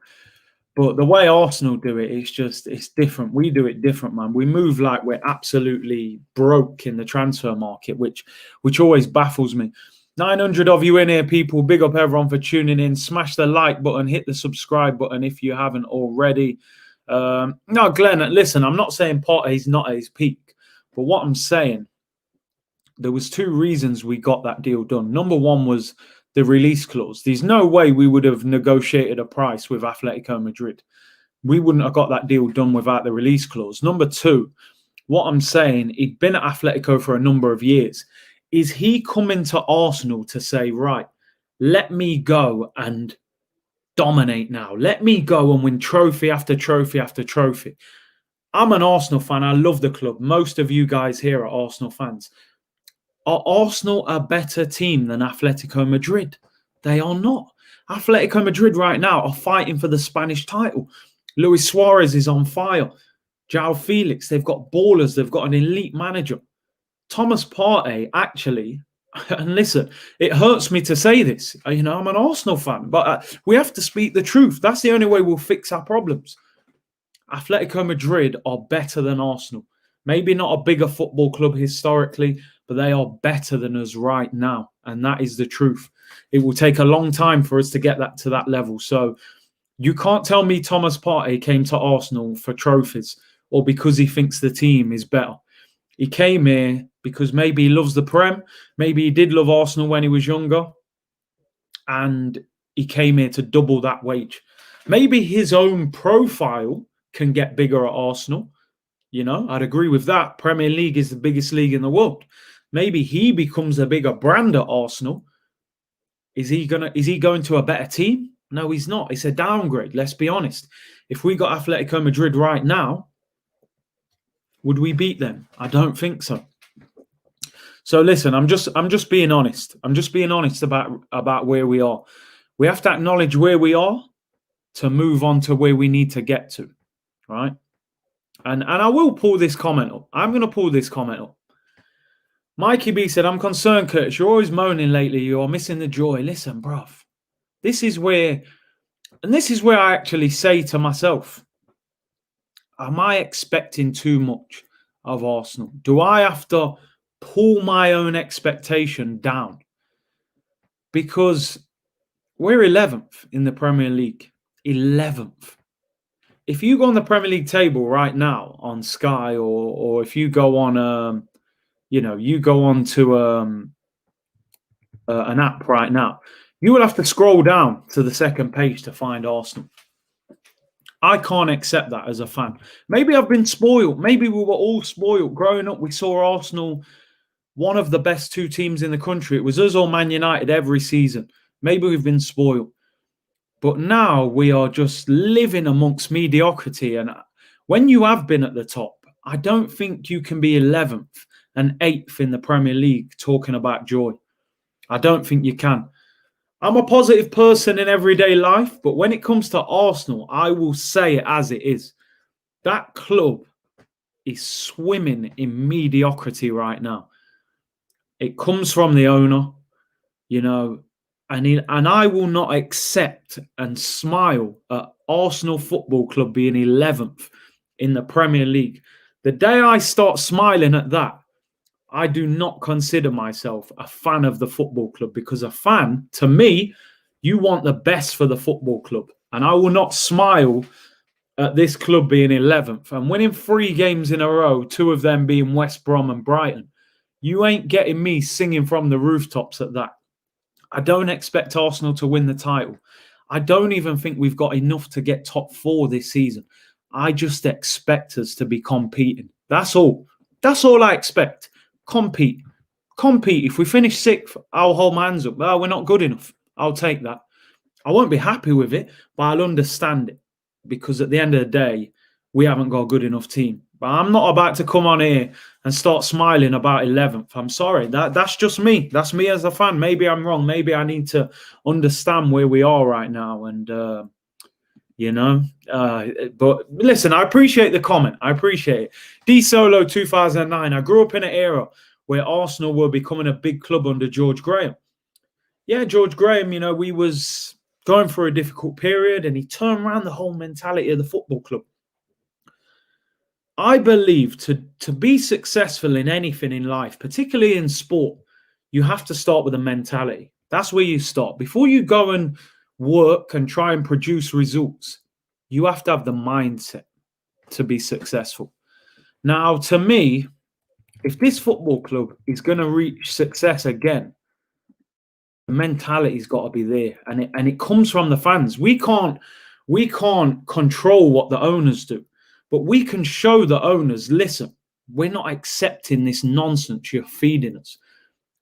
But the way Arsenal do it, it's different. We do it different, man. We move like we're absolutely broke in the transfer market, which always baffles me. 900 of you in here, people. Big up everyone for tuning in. Smash the like button, hit the subscribe button if you haven't already. No, Glenn, listen, I'm not saying Partey's not at his peak. But what I'm saying, there was 2 reasons we got that deal done. Number one was the release clause. There's no way we would have negotiated a price with Atletico Madrid. We wouldn't have got that deal done without the release clause. Number 2, what I'm saying, he'd been at Atletico for a number of years. Is he coming to Arsenal to say, right, let me go and dominate now. Let me go and win trophy after trophy after trophy. I'm an Arsenal fan. I love the club. Most of you guys here are Arsenal fans. Are Arsenal a better team than Atletico Madrid? They are not. Atletico Madrid right now are fighting for the Spanish title. Luis Suarez is on fire. João Felix, they've got ballers. They've got an elite manager. Thomas Partey, actually, and listen, it hurts me to say this. You know, I'm an Arsenal fan, but we have to speak the truth. That's the only way we'll fix our problems. Atletico Madrid are better than Arsenal. Maybe not a bigger football club historically, but they are better than us right now. And that is the truth. It will take a long time for us to get that to that level. So you can't tell me Thomas Partey came to Arsenal for trophies or because he thinks the team is better. He came here because maybe he loves the Prem. Maybe he did love Arsenal when he was younger. And he came here to double that wage. Maybe his own profile can get bigger at Arsenal. You know, I'd agree with that. Premier League is the biggest league in the world. Maybe he becomes a bigger brand at Arsenal. Is he going to a better team? No, he's not. It's a downgrade. Let's be honest. If we got Atletico Madrid right now, would we beat them? I don't think so. So listen, I'm just being honest. I'm just being honest about where we are. We have to acknowledge where we are to move on to where we need to get to, right? And I will pull this comment up. I'm going to pull this comment up. Mikey B said, I'm concerned, Curtis. You're always moaning lately. You're missing the joy. Listen, bruv. This is where I actually say to myself, am I expecting too much of Arsenal? Do I have to pull my own expectation down? Because we're 11th in the Premier League. 11th. If you go on the Premier League table right now on Sky, or if you go on, you go on to an app right now, you will have to scroll down to the second page to find Arsenal. I can't accept that as a fan. Maybe I've been spoiled. Maybe we were all spoiled. Growing up, we saw Arsenal, one of the best two teams in the country. It was us or Man United every season. Maybe we've been spoiled. But now we are just living amongst mediocrity. And when you have been at the top, I don't think you can be 11th and 8th in the Premier League talking about joy. I don't think you can. I'm a positive person in everyday life, but when it comes to Arsenal, I will say it as it is. That club is swimming in mediocrity right now. It comes from the owner, and I will not accept and smile at Arsenal Football Club being 11th in the Premier League. The day I start smiling at that, I do not consider myself a fan of the football club, because a fan, to me, you want the best for the football club. And I will not smile at this club being 11th and winning 3 games in a row, 2 of them being West Brom and Brighton. You ain't getting me singing from the rooftops at that. I don't expect Arsenal to win the title. I don't even think we've got enough to get top 4 this season. I just expect us to be competing. That's all. That's all I expect. Compete. If we finish 6th, I'll hold my hands up. Well, we're not good enough. I'll take that. I won't be happy with it, but I'll understand it, because at the end of the day, we haven't got a good enough team. But I'm not about to come on here and start smiling about 11th. I'm sorry. That's just me. That's me as a fan. Maybe I'm wrong. Maybe I need to understand where we are right now. And, but listen, I appreciate the comment. I appreciate it. D Solo 2009. I grew up in an era where Arsenal were becoming a big club under George Graham. Yeah, George Graham, we was going through a difficult period, and he turned around the whole mentality of the football club. I believe to be successful in anything in life, particularly in sport, you have to start with a mentality. That's where you start. Before you go and work and try and produce results, you have to have the mindset to be successful. Now, to me, if this football club is going to reach success again, the mentality's got to be there, and it comes from the fans. We can't control what the owners do, but we can show the owners, listen, we're not accepting this nonsense you're feeding us.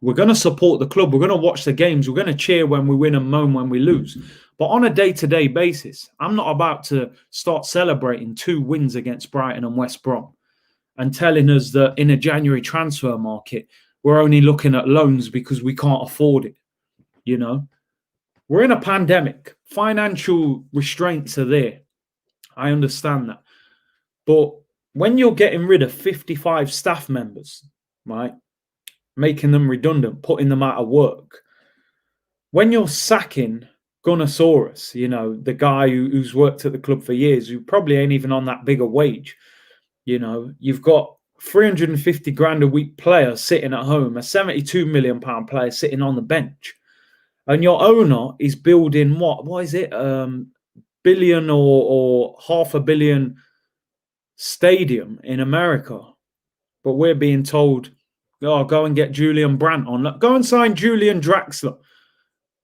We're going to support the club. We're going to watch the games. We're going to cheer when we win and moan when we lose. But on a day-to-day basis, I'm not about to start celebrating 2 wins against Brighton and West Brom and telling us that in a January transfer market, we're only looking at loans because we can't afford it. We're in a pandemic. Financial restraints are there. I understand that. But when you're getting rid of 55 staff members, right, making them redundant, putting them out of work, when you're sacking Gunnosaurus, the guy who's worked at the club for years, who probably ain't even on that big a wage, you've got 350 grand a week player sitting at home, a 72 million pound player sitting on the bench. And your owner is building what is it? Billion or $500 million stadium in America. But we're being told, go and get Julian Brandt on. Go and sign Julian Draxler,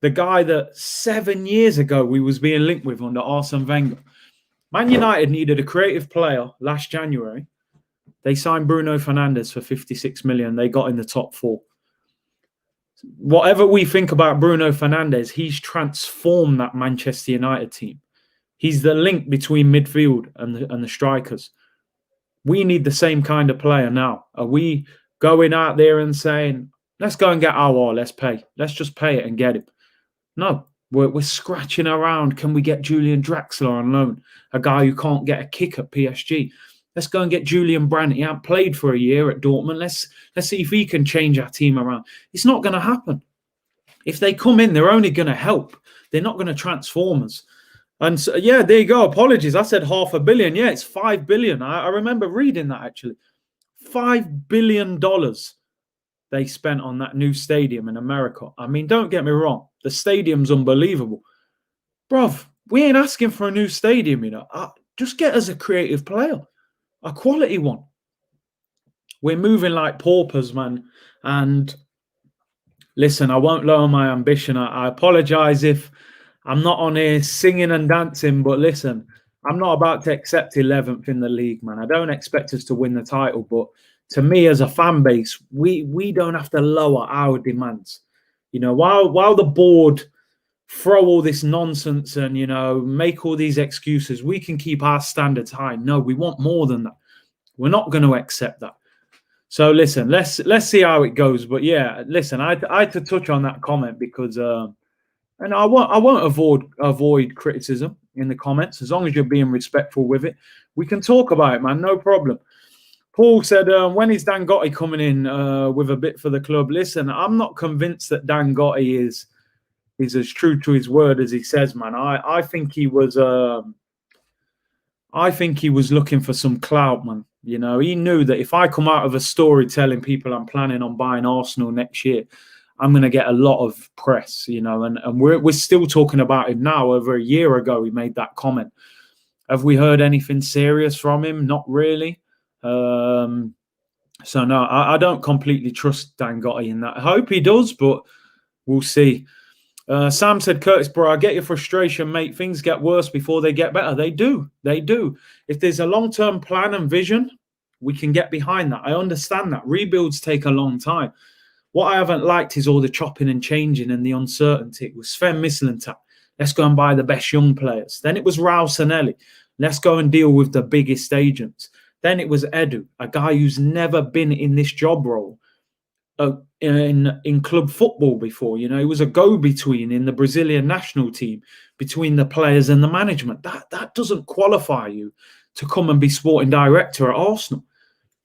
the guy that 7 years ago we was being linked with under Arsene Wenger. Man United needed a creative player last January. They signed Bruno Fernandes for 56 million. They got in the top 4. Whatever we think about Bruno Fernandes, he's transformed that Manchester United team. He's the link between midfield and the strikers. We need the same kind of player now. Are we going out there and saying, let's go and get our, let's pay. Let's just pay it and get him. No, we're scratching around. Can we get Julian Draxler on loan? A guy who can't get a kick at PSG. Let's go and get Julian Brandt. He hasn't played for a year at Dortmund. Let's see if he can change our team around. It's not going to happen. If they come in, they're only going to help. They're not going to transform us. And so, yeah, there you go. Apologies. I said $500 million. Yeah, it's $5 billion. I remember reading that actually. $5 billion they spent on that new stadium in America. I mean, don't get me wrong. The stadium's unbelievable. Bruv, we ain't asking for a new stadium, you know. Just get us a creative player. A quality one. We're moving like paupers, man. And listen, I won't lower my ambition. I apologize if I'm not on here singing and dancing, but listen, I'm not about to accept 11th in the league, man. I don't expect us to win the title, but to me as a fan base, we don't have to lower our demands. You know, while the board throw all this nonsense and, you know, make all these excuses, we can keep our standards high. No, we want more than that. We're not going to accept that. So listen, let's see how it goes. But yeah, listen, I had to touch on that comment because and I won't avoid criticism in the comments as long as you're being respectful with it. We can talk about it, man, no problem. Paul said, when is Dan Gotti coming in with a bit for the club? Listen, I'm not convinced that Dan Gotti is as true to his word as he says, man. I think he was looking for some clout, man. You know, he knew that if I come out of a story telling people I'm planning on buying Arsenal next year, I'm going to get a lot of press, you know, and we're still talking about him now. Over a year ago, he made that comment. Have we heard anything serious from him? Not really. So no, I don't completely trust Dan Gotti in that. I hope he does, but we'll see. Sam said, Curtis, bro, I get your frustration, mate. Things get worse before they get better. They do. They do. If there's a long-term plan and vision, we can get behind that. I understand that. Rebuilds take a long time. What I haven't liked is all the chopping and changing and the uncertainty. It was Sven Mislintat. Let's go and buy the best young players. Then it was Raul Sanelli. Let's go and deal with the biggest agents. Then it was Edu, a guy who's never been in this job role in club football before. You know, he was a go-between in the Brazilian national team between the players and the management. That doesn't qualify you to come and be sporting director at Arsenal.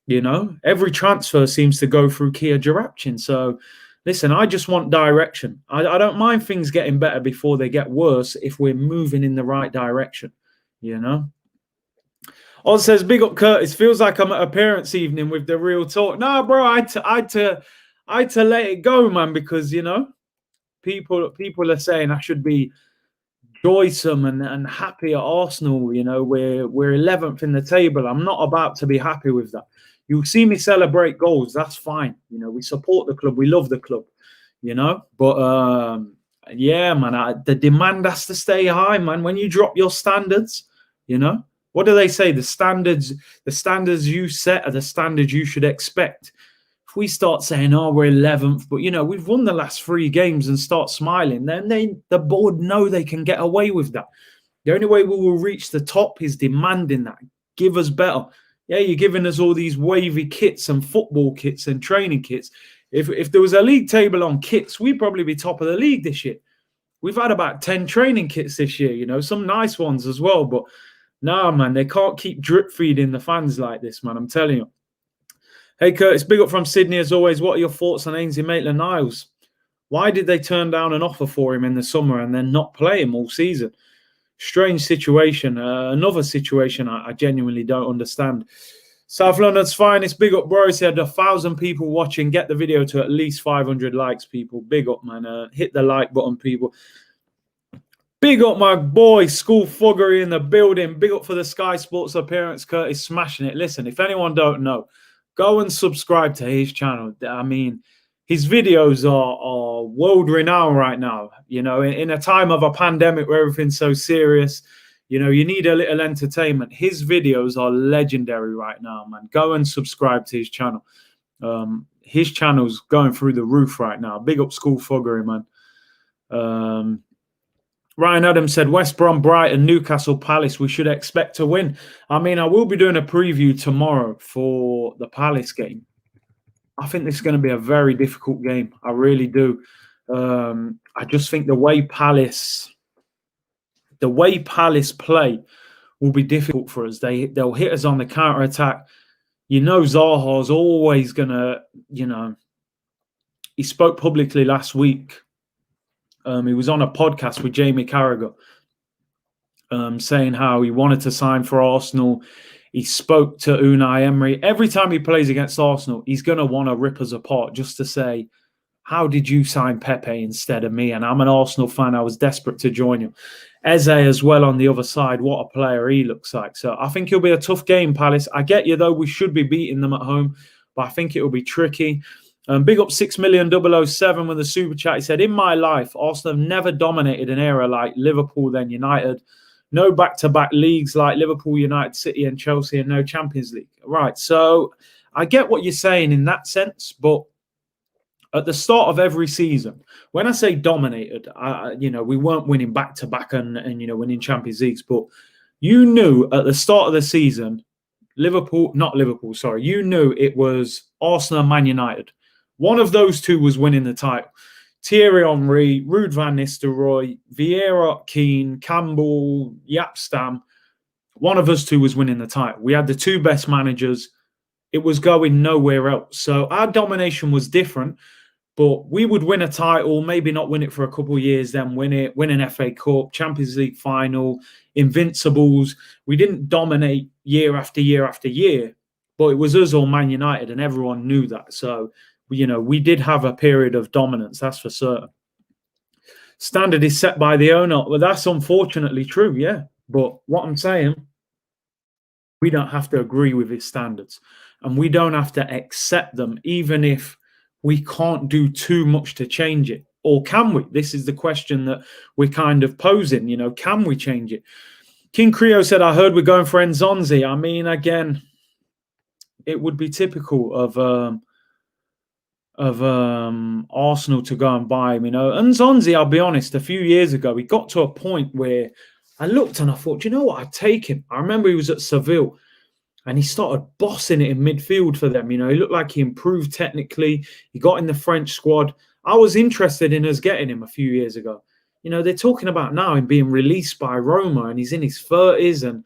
You know, every transfer seems to go through Kia Jarapchin. So, listen, I just want direction. I don't mind things getting better before they get worse if we're moving in the right direction, you know. Oz says, big up Curtis. Feels like I'm at a parents' evening with the real talk. No, bro, I had to let it go, man, because, you know, people are saying I should be joysome and happy at Arsenal. You know, we're 11th in the table. I'm not about to be happy with that. You'll see me celebrate goals. That's fine. You know, we support the club. We love the club, you know. But, yeah, man, the demand has to stay high, man. When you drop your standards, you know, what do they say? The standards you set are the standards you should expect. If we start saying, oh, we're 11th, but, you know, we've won the last 3 games and start smiling, then the board know they can get away with that. The only way we will reach the top is demanding that. Give us better. Yeah, you're giving us all these wavy kits and football kits and training kits. If there was a league table on kits, we'd probably be top of the league this year. We've had about 10 training kits this year, you know, some nice ones as well. But no, man, they can't keep drip feeding the fans like this, man. I'm telling you. Hey, Curtis, big up from Sydney as always. What are your thoughts on Ainsley Maitland-Niles? Why did they turn down an offer for him in the summer and then not play him all season? Strange situation. Another situation I genuinely don't understand. South London's finest. Big up, bro. He had 1,000 people watching. Get the video to at least 500 likes, people. Big up, man. Hit the like button, people. Big up, my boy, School Fuggery in the building. Big up for the Sky Sports appearance. Curtis smashing it. Listen, if anyone don't know, go and subscribe to his channel. I mean, his videos are world-renowned right now. You know, in a time of a pandemic where everything's so serious, you know, you need a little entertainment. His videos are legendary right now, man. Go and subscribe to his channel. His channel's going through the roof right now. Big up School Fuggery, man. Ryan Adams said, West Brom, Brighton, Newcastle, Palace, we should expect to win. I mean, I will be doing a preview tomorrow for the Palace game. I think this is going to be a very difficult game. I really do. I just think the way Palace play will be difficult for us. They'll hit us on the counter attack. You know, Zaha's always gonna. He spoke publicly last week. He was on a podcast with Jamie Carragher, saying how he wanted to sign for Arsenal. He spoke to Unai Emery. Every time he plays against Arsenal, he's going to want to rip us apart just to say, how did you sign Pepe instead of me? And I'm an Arsenal fan. I was desperate to join you. Eze as well on the other side. What a player he looks like. So I think it'll be a tough game, Palace. I get you, though. We should be beating them at home, but I think it will be tricky. Big up 6,000,007 with a super chat. He said, in my life, Arsenal have never dominated an era like Liverpool, then United. No back-to-back leagues like Liverpool, United, City and Chelsea, and no Champions League. Right, so I get what you're saying in that sense, but at the start of every season, when I say dominated, we weren't winning back-to-back and winning Champions Leagues, but you knew at the start of the season, you knew it was Arsenal and Man United. One of those two was winning the title. Thierry Henry, Ruud van Nistelrooy, Vieira, Keane, Campbell, Yapstam. One of us two was winning the title. We had the two best managers. It was going nowhere else. So our domination was different, but we would win a title, maybe not win it for a couple of years, then win an FA Cup, Champions League final, Invincibles. We didn't dominate year after year after year, but it was us or Man United, and everyone knew that. So we did have a period of dominance, that's for certain. Standard is set by the owner. Well, that's unfortunately true, yeah. But what I'm saying, we don't have to agree with his standards. And we don't have to accept them, even if we can't do too much to change it. Or can we? This is the question that we're kind of posing. Can we change it? King Creo said, I heard we're going for Nzonzi. I mean, again, it would be typical of Arsenal to go and buy him, And Nzonzi, I'll be honest, a few years ago, he got to a point where I looked and I thought, you know what, I'd take him. I remember he was at Seville and he started bossing it in midfield for them. He looked like he improved technically. He got in the French squad. I was interested in us getting him a few years ago. They're talking about now him being released by Roma and he's in his 30s and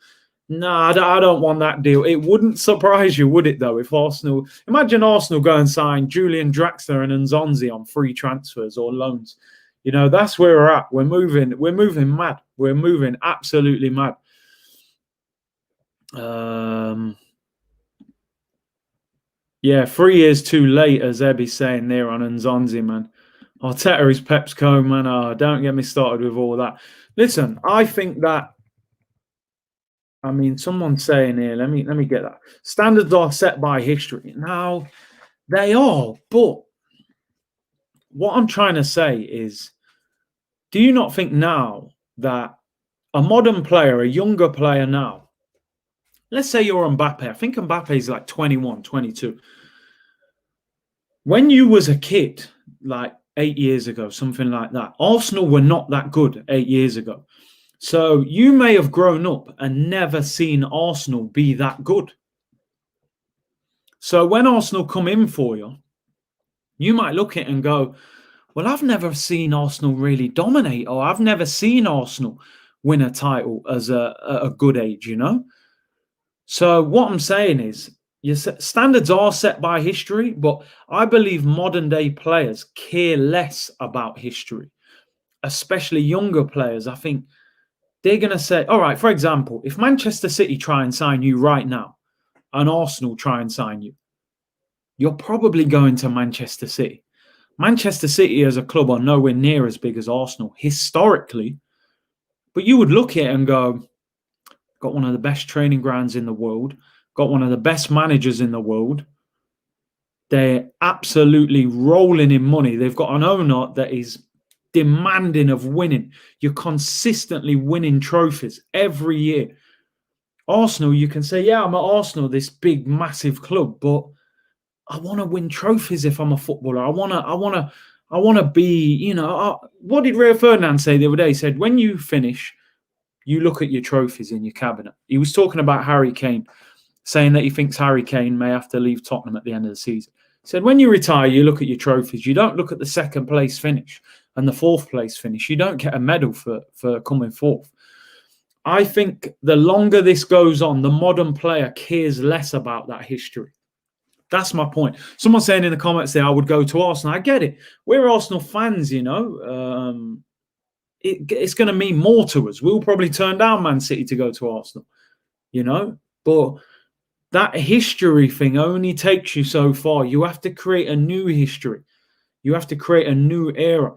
no, I don't want that deal. It wouldn't surprise you, would it, though, if Arsenal... Imagine Arsenal go and sign Julian Draxler and Nzonzi on free transfers or loans. That's where we're at. We're moving mad. We're moving absolutely mad. Yeah, 3 years too late, as Ebby's saying there on Nzonzi, man. Arteta is Pep's cone, man. Oh, don't get me started with all that. Listen, I think that... someone's saying here, let me get that. Standards are set by history. Now, they are, but what I'm trying to say is, do you not think now that a modern player, a younger player now, let's say you're Mbappe, I think Mbappe is like 21, 22. When you was a kid, like 8 years ago, something like that, Arsenal were not that good 8 years ago. So you may have grown up and never seen Arsenal be that good. So when Arsenal come in for you, you might look at it and go, well, I've never seen Arsenal really dominate, or I've never seen Arsenal win a title as a good age, So what I'm saying is, your standards are set by history, but I believe modern day players care less about history, especially younger players. I think they're going to say, all right, for example, if Manchester City try and sign you right now and Arsenal try and sign you, you're probably going to Manchester City. Manchester City as a club are nowhere near as big as Arsenal historically, but you would look at it and go, got one of the best training grounds in the world, got one of the best managers in the world. They're absolutely rolling in money. They've got an owner that is demanding of winning. You're consistently winning trophies every year. Arsenal, you can say, yeah, I'm at Arsenal, this big, massive club, but I want to win trophies if I'm a footballer. I want to be, what did Rio Ferdinand say the other day? He said, when you finish, you look at your trophies in your cabinet. He was talking about Harry Kane, saying that he thinks Harry Kane may have to leave Tottenham at the end of the season. Said when you retire, you look at your trophies. You don't look at the second place finish and the fourth place finish. You don't get a medal for coming fourth. I think the longer this goes on, the modern player cares less about that history. That's my point. Someone saying in the comments there, I would go to Arsenal. I get it. We're Arsenal fans, you know. It's going to mean more to us. We'll probably turn down Man City to go to Arsenal, you know. But that history thing only takes you so far. You have to create a new history. You have to create a new era.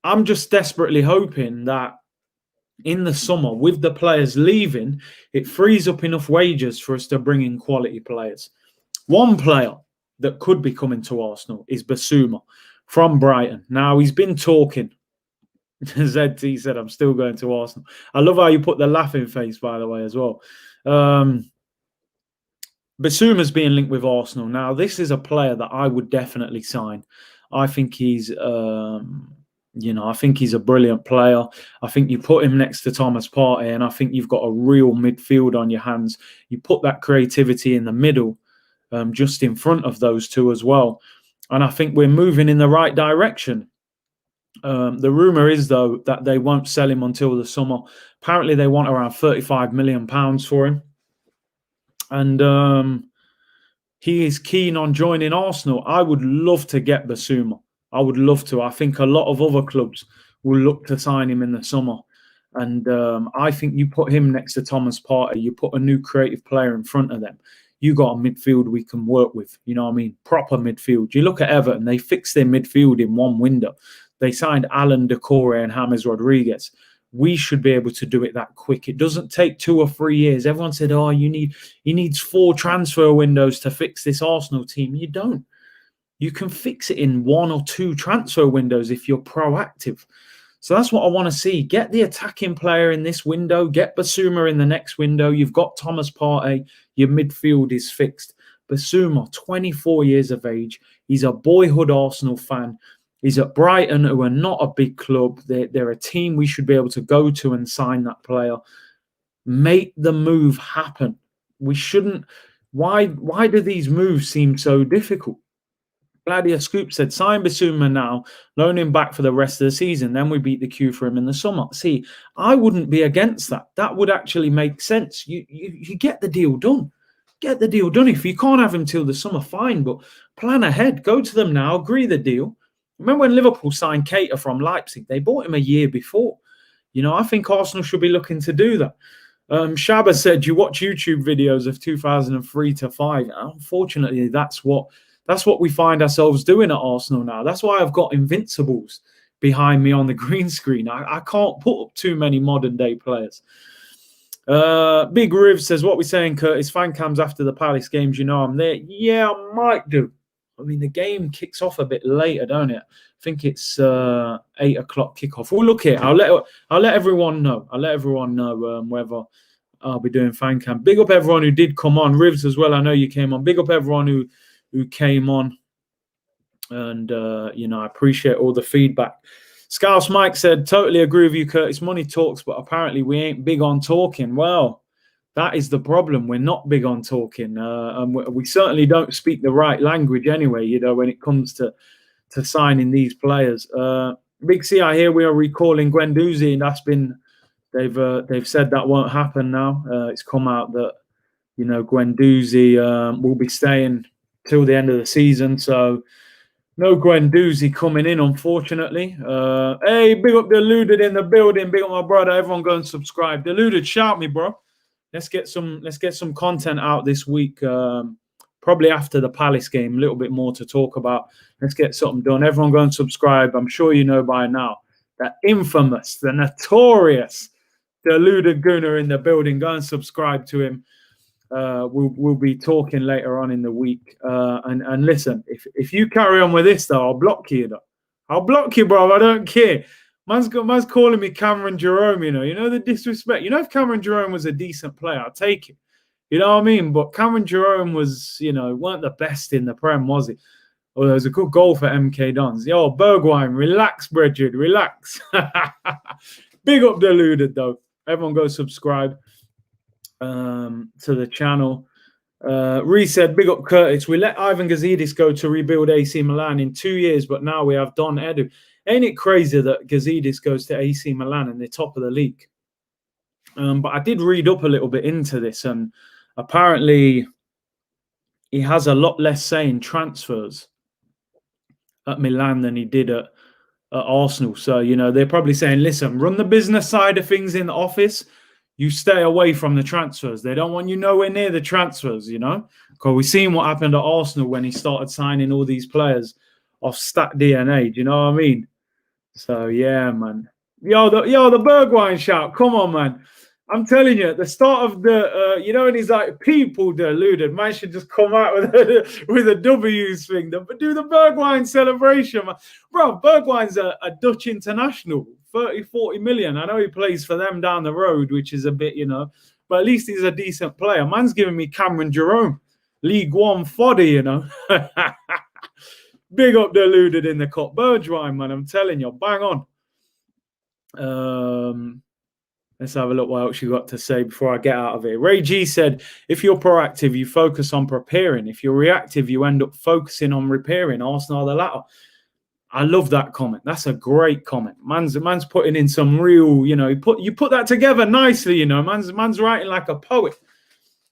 I'm just desperately hoping that in the summer, with the players leaving, it frees up enough wages for us to bring in quality players. One player that could be coming to Arsenal is Bissouma from Brighton. Now, he's been talking. ZT said, I'm still going to Arsenal. I love how you put the laughing face, by the way, as well. Bissouma's being linked with Arsenal. Now, this is a player that I would definitely sign. I think he's, I think he's a brilliant player. I think you put him next to Thomas Partey, and I think you've got a real midfield on your hands. You put that creativity in the middle, just in front of those two as well. And I think we're moving in the right direction. The rumour is, though, that they won't sell him until the summer. Apparently, they want around £35 million for him. And he is keen on joining Arsenal. I would love to get Bissouma. I would love to. I think a lot of other clubs will look to sign him in the summer. And I think you put him next to Thomas Partey, you put a new creative player in front of them. You got a midfield we can work with. You know what I mean? Proper midfield. You look at Everton, they fixed their midfield in one window. They signed Alan Decore and James Rodriguez. We should be able to do it that quick. It doesn't take 2 or 3 years. Everyone said, oh, he needs 4 transfer windows to fix this Arsenal team. You don't. You can fix it in 1 or 2 transfer windows if you're proactive. So that's what I want to see. Get the attacking player in this window. Get Bissouma in the next window. You've got Thomas Partey. Your midfield is fixed. Bissouma, 24 years of age. He's a boyhood Arsenal fan. He's at Brighton, who are not a big club. They're a team we should be able to go to and sign that player. Make the move happen. We shouldn't. Why do these moves seem so difficult? Gladia Scoop said, sign Bissouma now, loan him back for the rest of the season. Then we beat the queue for him in the summer. See, I wouldn't be against that. That would actually make sense. You get the deal done. Get the deal done. If you can't have him till the summer, fine. But plan ahead. Go to them now. Agree the deal. Remember when Liverpool signed Keita from Leipzig? They bought him a year before. You know, I think Arsenal should be looking to do that. Shaba said, you watch YouTube videos of 2003 to 5. Unfortunately, that's what we find ourselves doing at Arsenal now. That's why I've got Invincibles behind me on the green screen. I can't put up too many modern day players. Big Riv says, what we saying, Curtis? Fan cams after the Palace games, you know I'm there. Yeah, I might do. I mean, the game kicks off a bit later, don't it? I think it's 8 o'clock kickoff. Well, look here. I'll let everyone know. I'll let everyone know whether I'll be doing fan cam. Big up everyone who did come on. Rivs as well. I know you came on. Big up everyone who came on. And, I appreciate all the feedback. Scouse Mike said, totally agree with you, Curtis. Money talks, but apparently we ain't big on talking. Well, that is the problem. We're not big on talking. And we certainly don't speak the right language anyway, you know, when it comes to signing these players. Big C, I hear we are recalling Guendouzi, and that's been, they've said that won't happen now. It's come out that, you know, Guendouzi will be staying till the end of the season. So no Guendouzi coming in, unfortunately. Hey, big up Deluded in the building. Big up my brother. Everyone go and subscribe. Deluded, shout me, bro. Let's get some content out this week. Probably after the Palace game, a little bit more to talk about. Let's get something done. Everyone go and subscribe. I'm sure you know by now that infamous, the notorious Deluded Gunner in the building. Go and subscribe to him. We'll be talking later on in the week. And listen, if you carry on with this, though, I'll block you. I'll block you, bro. I don't care. Man's calling me Cameron Jerome, you know the disrespect. You know, if Cameron Jerome was a decent player, I'd take it. You know what I mean? But Cameron Jerome was, weren't the best in the Prem, was he? Well, there was a good goal for MK Dons. Yo, Bergwijn, relax, Bridget, relax. Big up Deluded, though. Everyone go subscribe to the channel. Reece said, big up Curtis. We let Ivan Gazidis go to rebuild AC Milan in 2 years, but now we have Don Edu. Ain't it crazy that Gazidis goes to AC Milan and they're top of the league? But I did read up a little bit into this, and apparently he has a lot less say in transfers at Milan than he did at Arsenal. So, you know, they're probably saying, listen, run the business side of things in the office. You stay away from the transfers. They don't want you nowhere near the transfers, you know, because we've seen what happened at Arsenal when he started signing all these players off stat DNA. Do you know what I mean? So, yeah, man. Yo, the Bergwijn shout. Come on, man. I'm telling you, at the start of the, you know, and he's like, people deluded. Man should just come out with a W's thing. Do the Bergwijn celebration, man. Bro, Bergwijn's a Dutch international, 30-40 million. I know he plays for them down the road, which is a bit, you know, but at least he's a decent player. Man's giving me Cameron Jerome, League One fodder, you know. Big up deluded in the cup. Bergwijn, man, I'm telling you, bang on. Let's have a look what else you got to say before I get out of here. Ray G said, if you're proactive, you focus on preparing. If you're reactive, you end up focusing on repairing. Arsenal are the latter. I love that comment. That's a great comment. Man's putting in some real, you know, you put that together nicely, you know. Man's writing like a poet.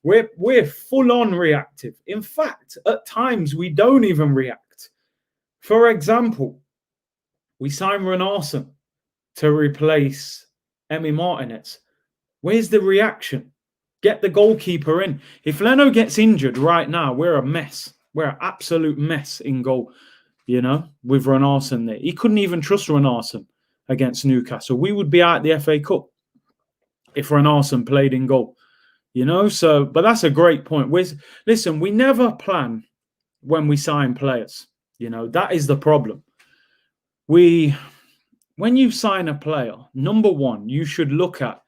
We're full on reactive. In fact, at times we don't even react. For example, we signed Renarson to replace Emi Martinez. Where's the reaction? Get the goalkeeper in. If Leno gets injured right now, we're a mess. We're an absolute mess in goal, you know, with Renarson there. He couldn't even trust Renarson against Newcastle. We would be out at the FA Cup if Renarson played in goal, you know. So, but that's a great point. Listen, we never plan when we sign players, you know. That is the problem. When you sign a player, number one, you should look at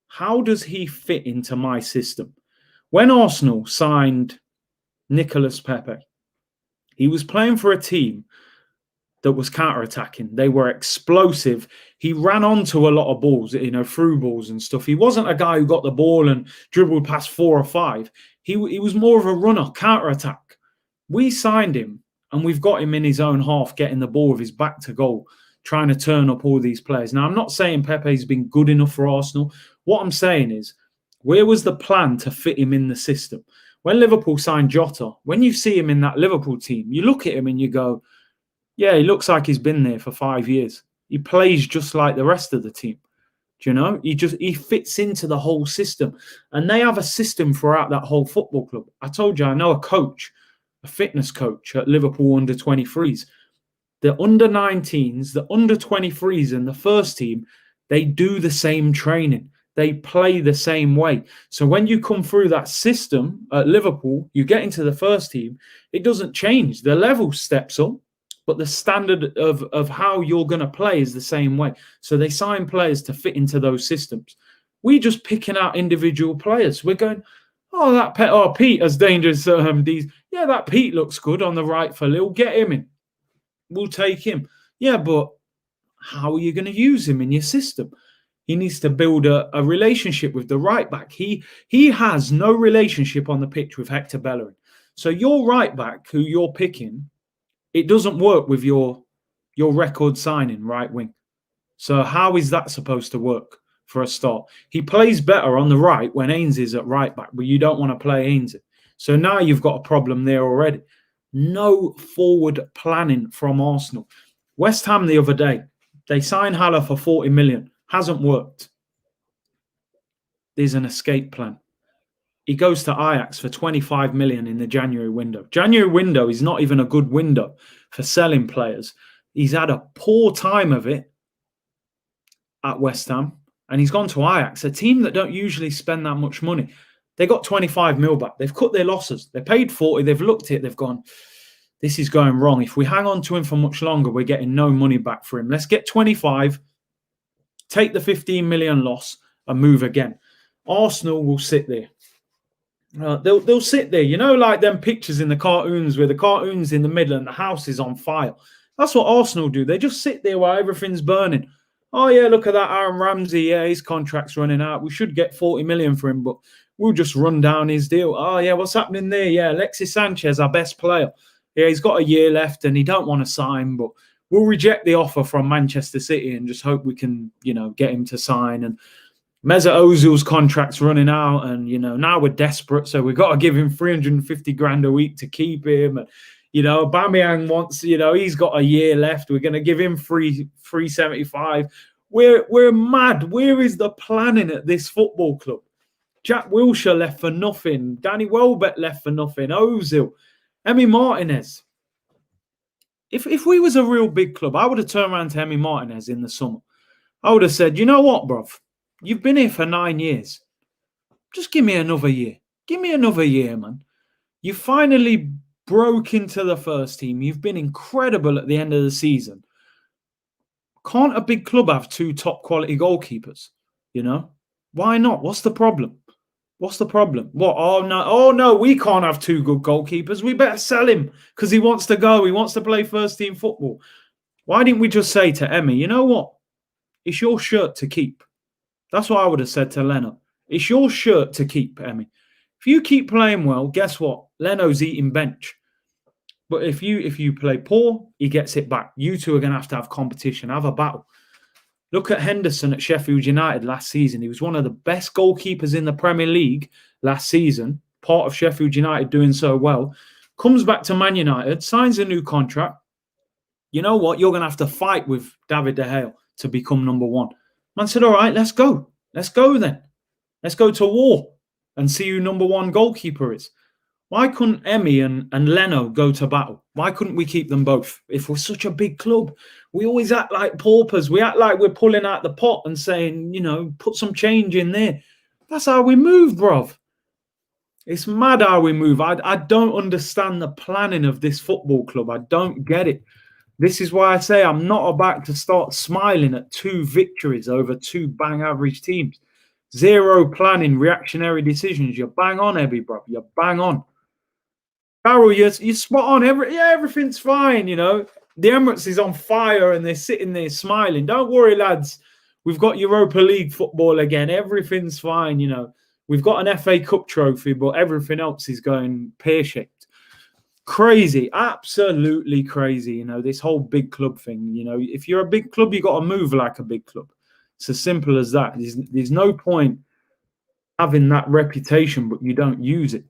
how does he fit into my system. When Arsenal signed Nicolas Pepe, he was playing for a team that was counter-attacking. They were explosive. He ran onto a lot of balls, you know, through balls and stuff. He wasn't a guy who got the ball and dribbled past 4 or 5. He was more of a runner, counter-attack. We signed him, and we've got him in his own half, getting the ball with his back to goal, trying to turn up all these players. Now, I'm not saying Pepe's been good enough for Arsenal. What I'm saying is, where was the plan to fit him in the system? When Liverpool signed Jota, when you see him in that Liverpool team, you look at him and you go, yeah, he looks like he's been there for 5 years. He plays just like the rest of the team. Do you know? He fits into the whole system. And they have a system throughout that whole football club. I told you, I know a coach, a fitness coach at Liverpool under 23s. The under 19s, the under 23s and the first team, they do the same training. They play the same way. So when you come through that system at Liverpool, you get into the first team, it doesn't change. The level steps up, but the standard of how you're going to play is the same way. So they sign players to fit into those systems. We just picking out individual players. We're going, Pete as dangerous. Yeah, that Pete looks good on the right for Lille. Get him in. We'll take him. Yeah, but how are you going to use him in your system? He needs to build a relationship with the right back. He has no relationship on the pitch with Hector Bellerin. So your right back, who you're picking, it doesn't work with your record signing right wing. So how is that supposed to work for a start? He plays better on the right when Ainsley is at right back, but you don't want to play Ainsley. So now you've got a problem there already. No forward planning from Arsenal. West Ham the other day, they signed Haller for 40 million. Hasn't worked. There's an escape plan. He goes to Ajax for 25 million in the January window. January window is not even a good window for selling players. He's had a poor time of it at West Ham, and he's gone to Ajax, a team that don't usually spend that much money. They got 25 mil back. They've cut their losses. They paid 40. They've looked at it. They've gone, this is going wrong. If we hang on to him for much longer, we're getting no money back for him. Let's get 25, take the 15 million loss and move again. Arsenal will sit there. They'll sit there, you know, like them pictures in the cartoons where the cartoon's in the middle and the house is on fire. That's what Arsenal do. They just sit there while everything's burning. Oh, yeah, look at that Aaron Ramsey. Yeah, his contract's running out. We should get 40 million for him, but we'll just run down his deal. Oh, yeah, what's happening there? Yeah, Alexis Sanchez, our best player. Yeah, he's got a year left and he don't want to sign, but we'll reject the offer from Manchester City and just hope we can, get him to sign. And Mesut Ozil's contract's running out, and now we're desperate, so we've got to give him 350 grand a week to keep him. And Aubameyang wants, he's got a year left. We're going to give him 375. We're mad. Where is the planning at this football club? Jack Wilshere left for nothing. Danny Welbeck left for nothing. Ozil, Emi Martinez. If we was a real big club, I would have turned around to Emi Martinez in the summer. I would have said, you know what, bruv? You've been here for 9 years. Just give me another year. Give me another year, man. You finally broke into the first team. You've been incredible at the end of the season. Can't a big club have 2 top quality goalkeepers? Why not? What's the problem? What's the problem? What? Oh no, we can't have 2 good goalkeepers. We better sell him because he wants to go. He wants to play first team football. Why didn't we just say to Emi, you know what? It's your shirt to keep. That's what I would have said to Leno. It's your shirt to keep, Emi. If you keep playing well, guess what? Leno's eating bench. But if you play poor, he gets it back. You two are going to have competition, have a battle. Look at Henderson at Sheffield United last season. He was one of the best goalkeepers in the Premier League last season, part of Sheffield United doing so well. Comes back to Man United, signs a new contract. You know what? You're going to have to fight with David De Gea to become number 1. Man said, all right, let's go. Let's go then. Let's go to war and see who number 1 goalkeeper is. Why couldn't Emi and Leno go to battle? Why couldn't we keep them both? If we're such a big club, we always act like paupers. We act like we're pulling out the pot and saying, put some change in there. That's how we move, bruv. It's mad how we move. I don't understand the planning of this football club. I don't get it. This is why I say I'm not about to start smiling at 2 victories over 2 bang average teams. 0 planning, reactionary decisions. You're bang on, Ebby, bro. You're bang on. Barrel, you're spot on. Everything's fine, The Emirates is on fire and they're sitting there smiling. Don't worry, lads. We've got Europa League football again. Everything's fine, We've got an FA Cup trophy, but everything else is going pear-shaped. Crazy, absolutely crazy, this whole big club thing. If you're a big club, you got to move like a big club. It's as simple as that. There's no point having that reputation, but you don't use it.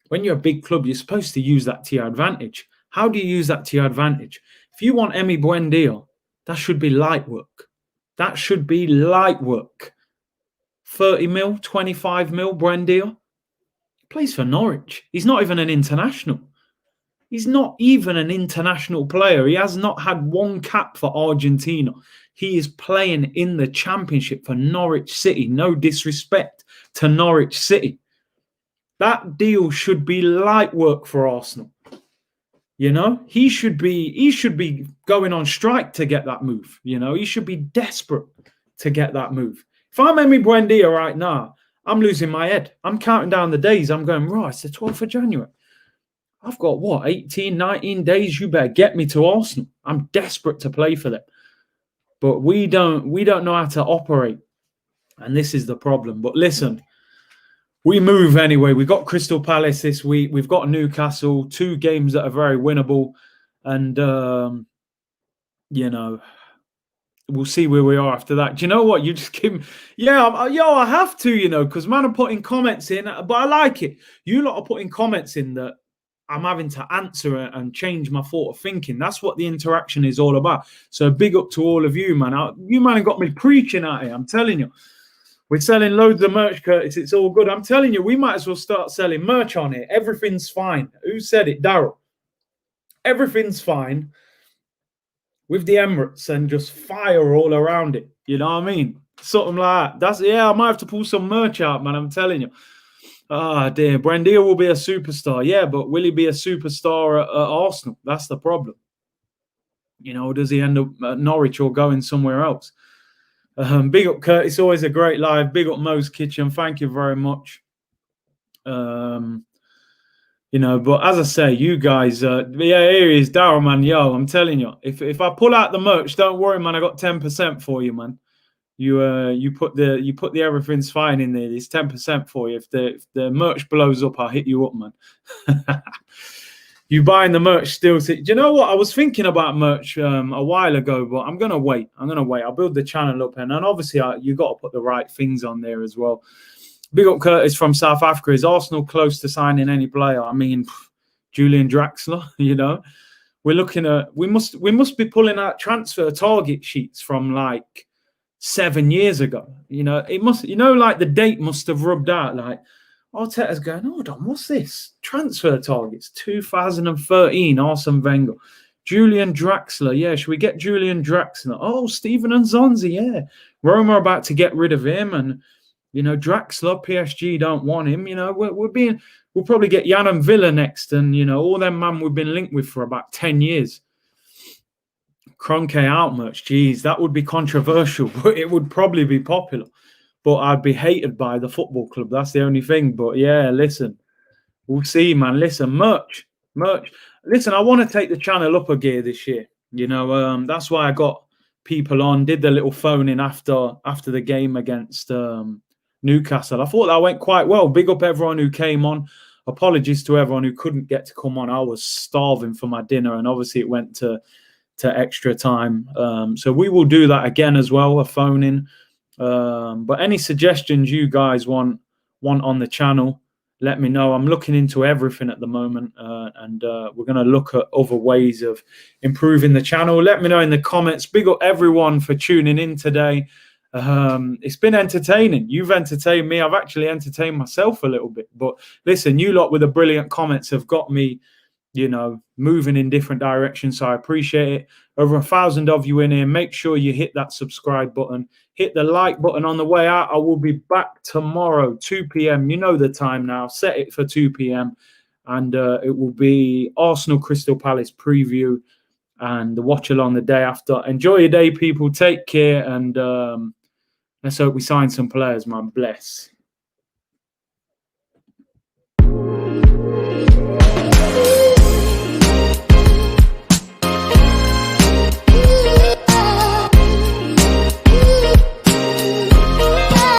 When you're a big club, you're supposed to use that to your advantage. How do you use that to your advantage? If you want Emi Buendia, that should be light work. That should be light work. 30 mil, 25 mil, Buendia. He plays for Norwich. He's not even an international. He's not even an international player. He has not had 1 cap for Argentina. He is playing in the Championship for Norwich City. No disrespect to Norwich City. That deal should be light work for Arsenal. He should be going on strike to get that move. He should be desperate to get that move. If I'm Emi Buendia right now, I'm losing my head. I'm counting down the days. I'm going, right, it's the 12th of January. I've got, 18, 19 days? You better get me to Arsenal. I'm desperate to play for them. But we don't know how to operate. And this is the problem. But listen, we move anyway. We've got Crystal Palace this week. We've got Newcastle. 2 games that are very winnable. And, we'll see where we are after that. Do you know what? You just give me... I have to, because man are putting comments in. But I like it. You lot are putting comments in that I'm having to answer and change my thought of thinking. That's what the interaction is all about. So big up to all of you, man. You, man, have got me preaching out here. I'm telling you. We're selling loads of merch, Curtis. It's all good. I'm telling you, we might as well start selling merch on it. Everything's fine. Who said it? Daryl. Everything's fine with the Emirates and just fire all around it. You know what I mean? Something like that. I might have to pull some merch out, man. I'm telling you. Ah, dear. Buendia will be a superstar. Yeah, but will he be a superstar at Arsenal? That's the problem. Does he end up at Norwich or going somewhere else? Big up, Curtis. Always a great live. Big up, Mo's Kitchen. Thank you very much. But as I say, you guys, here he is, Daryl, man. Yo, I'm telling you, if I pull out the merch, don't worry, man. I got 10% for you, man. you put the everything's fine in there. There's 10% for you. If the merch blows up, I'll hit you up, man. You buying the merch still? Do you know what? I was thinking about merch a while ago, but I'm gonna wait. I'll build the channel up, and obviously you got to put the right things on there as well. Big up Curtis from South Africa. Is Arsenal close to signing any player? I mean, Julian Draxler. You know, we're looking at. We must be pulling out transfer target sheets from like 7 years ago. You know, it must. You know, like the date must have rubbed out. Like Arteta's going, hold on, what's this? Transfer targets 2013. Arsene Wenger, Julian Draxler. Yeah, should we get Julian Draxler? Oh, Steven Nzonzi. Yeah, Roma are about to get rid of him, and you know, Draxler, PSG don't want him. You know, we'll probably get Jan and Villa next, and you know, all them man we've been linked with for about 10 years. Kroenke out much, geez, that would be controversial, but it would probably be popular. But I'd be hated by the football club. That's the only thing. But yeah, listen, we'll see, man. Listen, merch. Listen, I want to take the channel up a gear this year. You know, that's why I got people on, did the little phoning after the game against Newcastle. I thought that went quite well. Big up everyone who came on. Apologies to everyone who couldn't get to come on. I was starving for my dinner, and obviously it went to extra time. So we will do that again as well, a phone-in. But any suggestions you guys want on the channel, let me know. I'm looking into everything at the moment, and we're going to look at other ways of improving the channel. Let me know in the comments. Big up everyone for tuning in today. It's been entertaining. You've entertained me. I've actually entertained myself a little bit. But listen, you lot with the brilliant comments have got me, you know, moving in different directions. So I appreciate it. Over 1,000 of you in here. Make sure you hit that subscribe button. Hit the like button on the way out. I will be back tomorrow, 2 p.m. You know the time now. Set it for 2 p.m. And it will be Arsenal Crystal Palace preview and the watch along the day after. Enjoy your day, people. Take care. And let's hope we sign some players, man. Bless.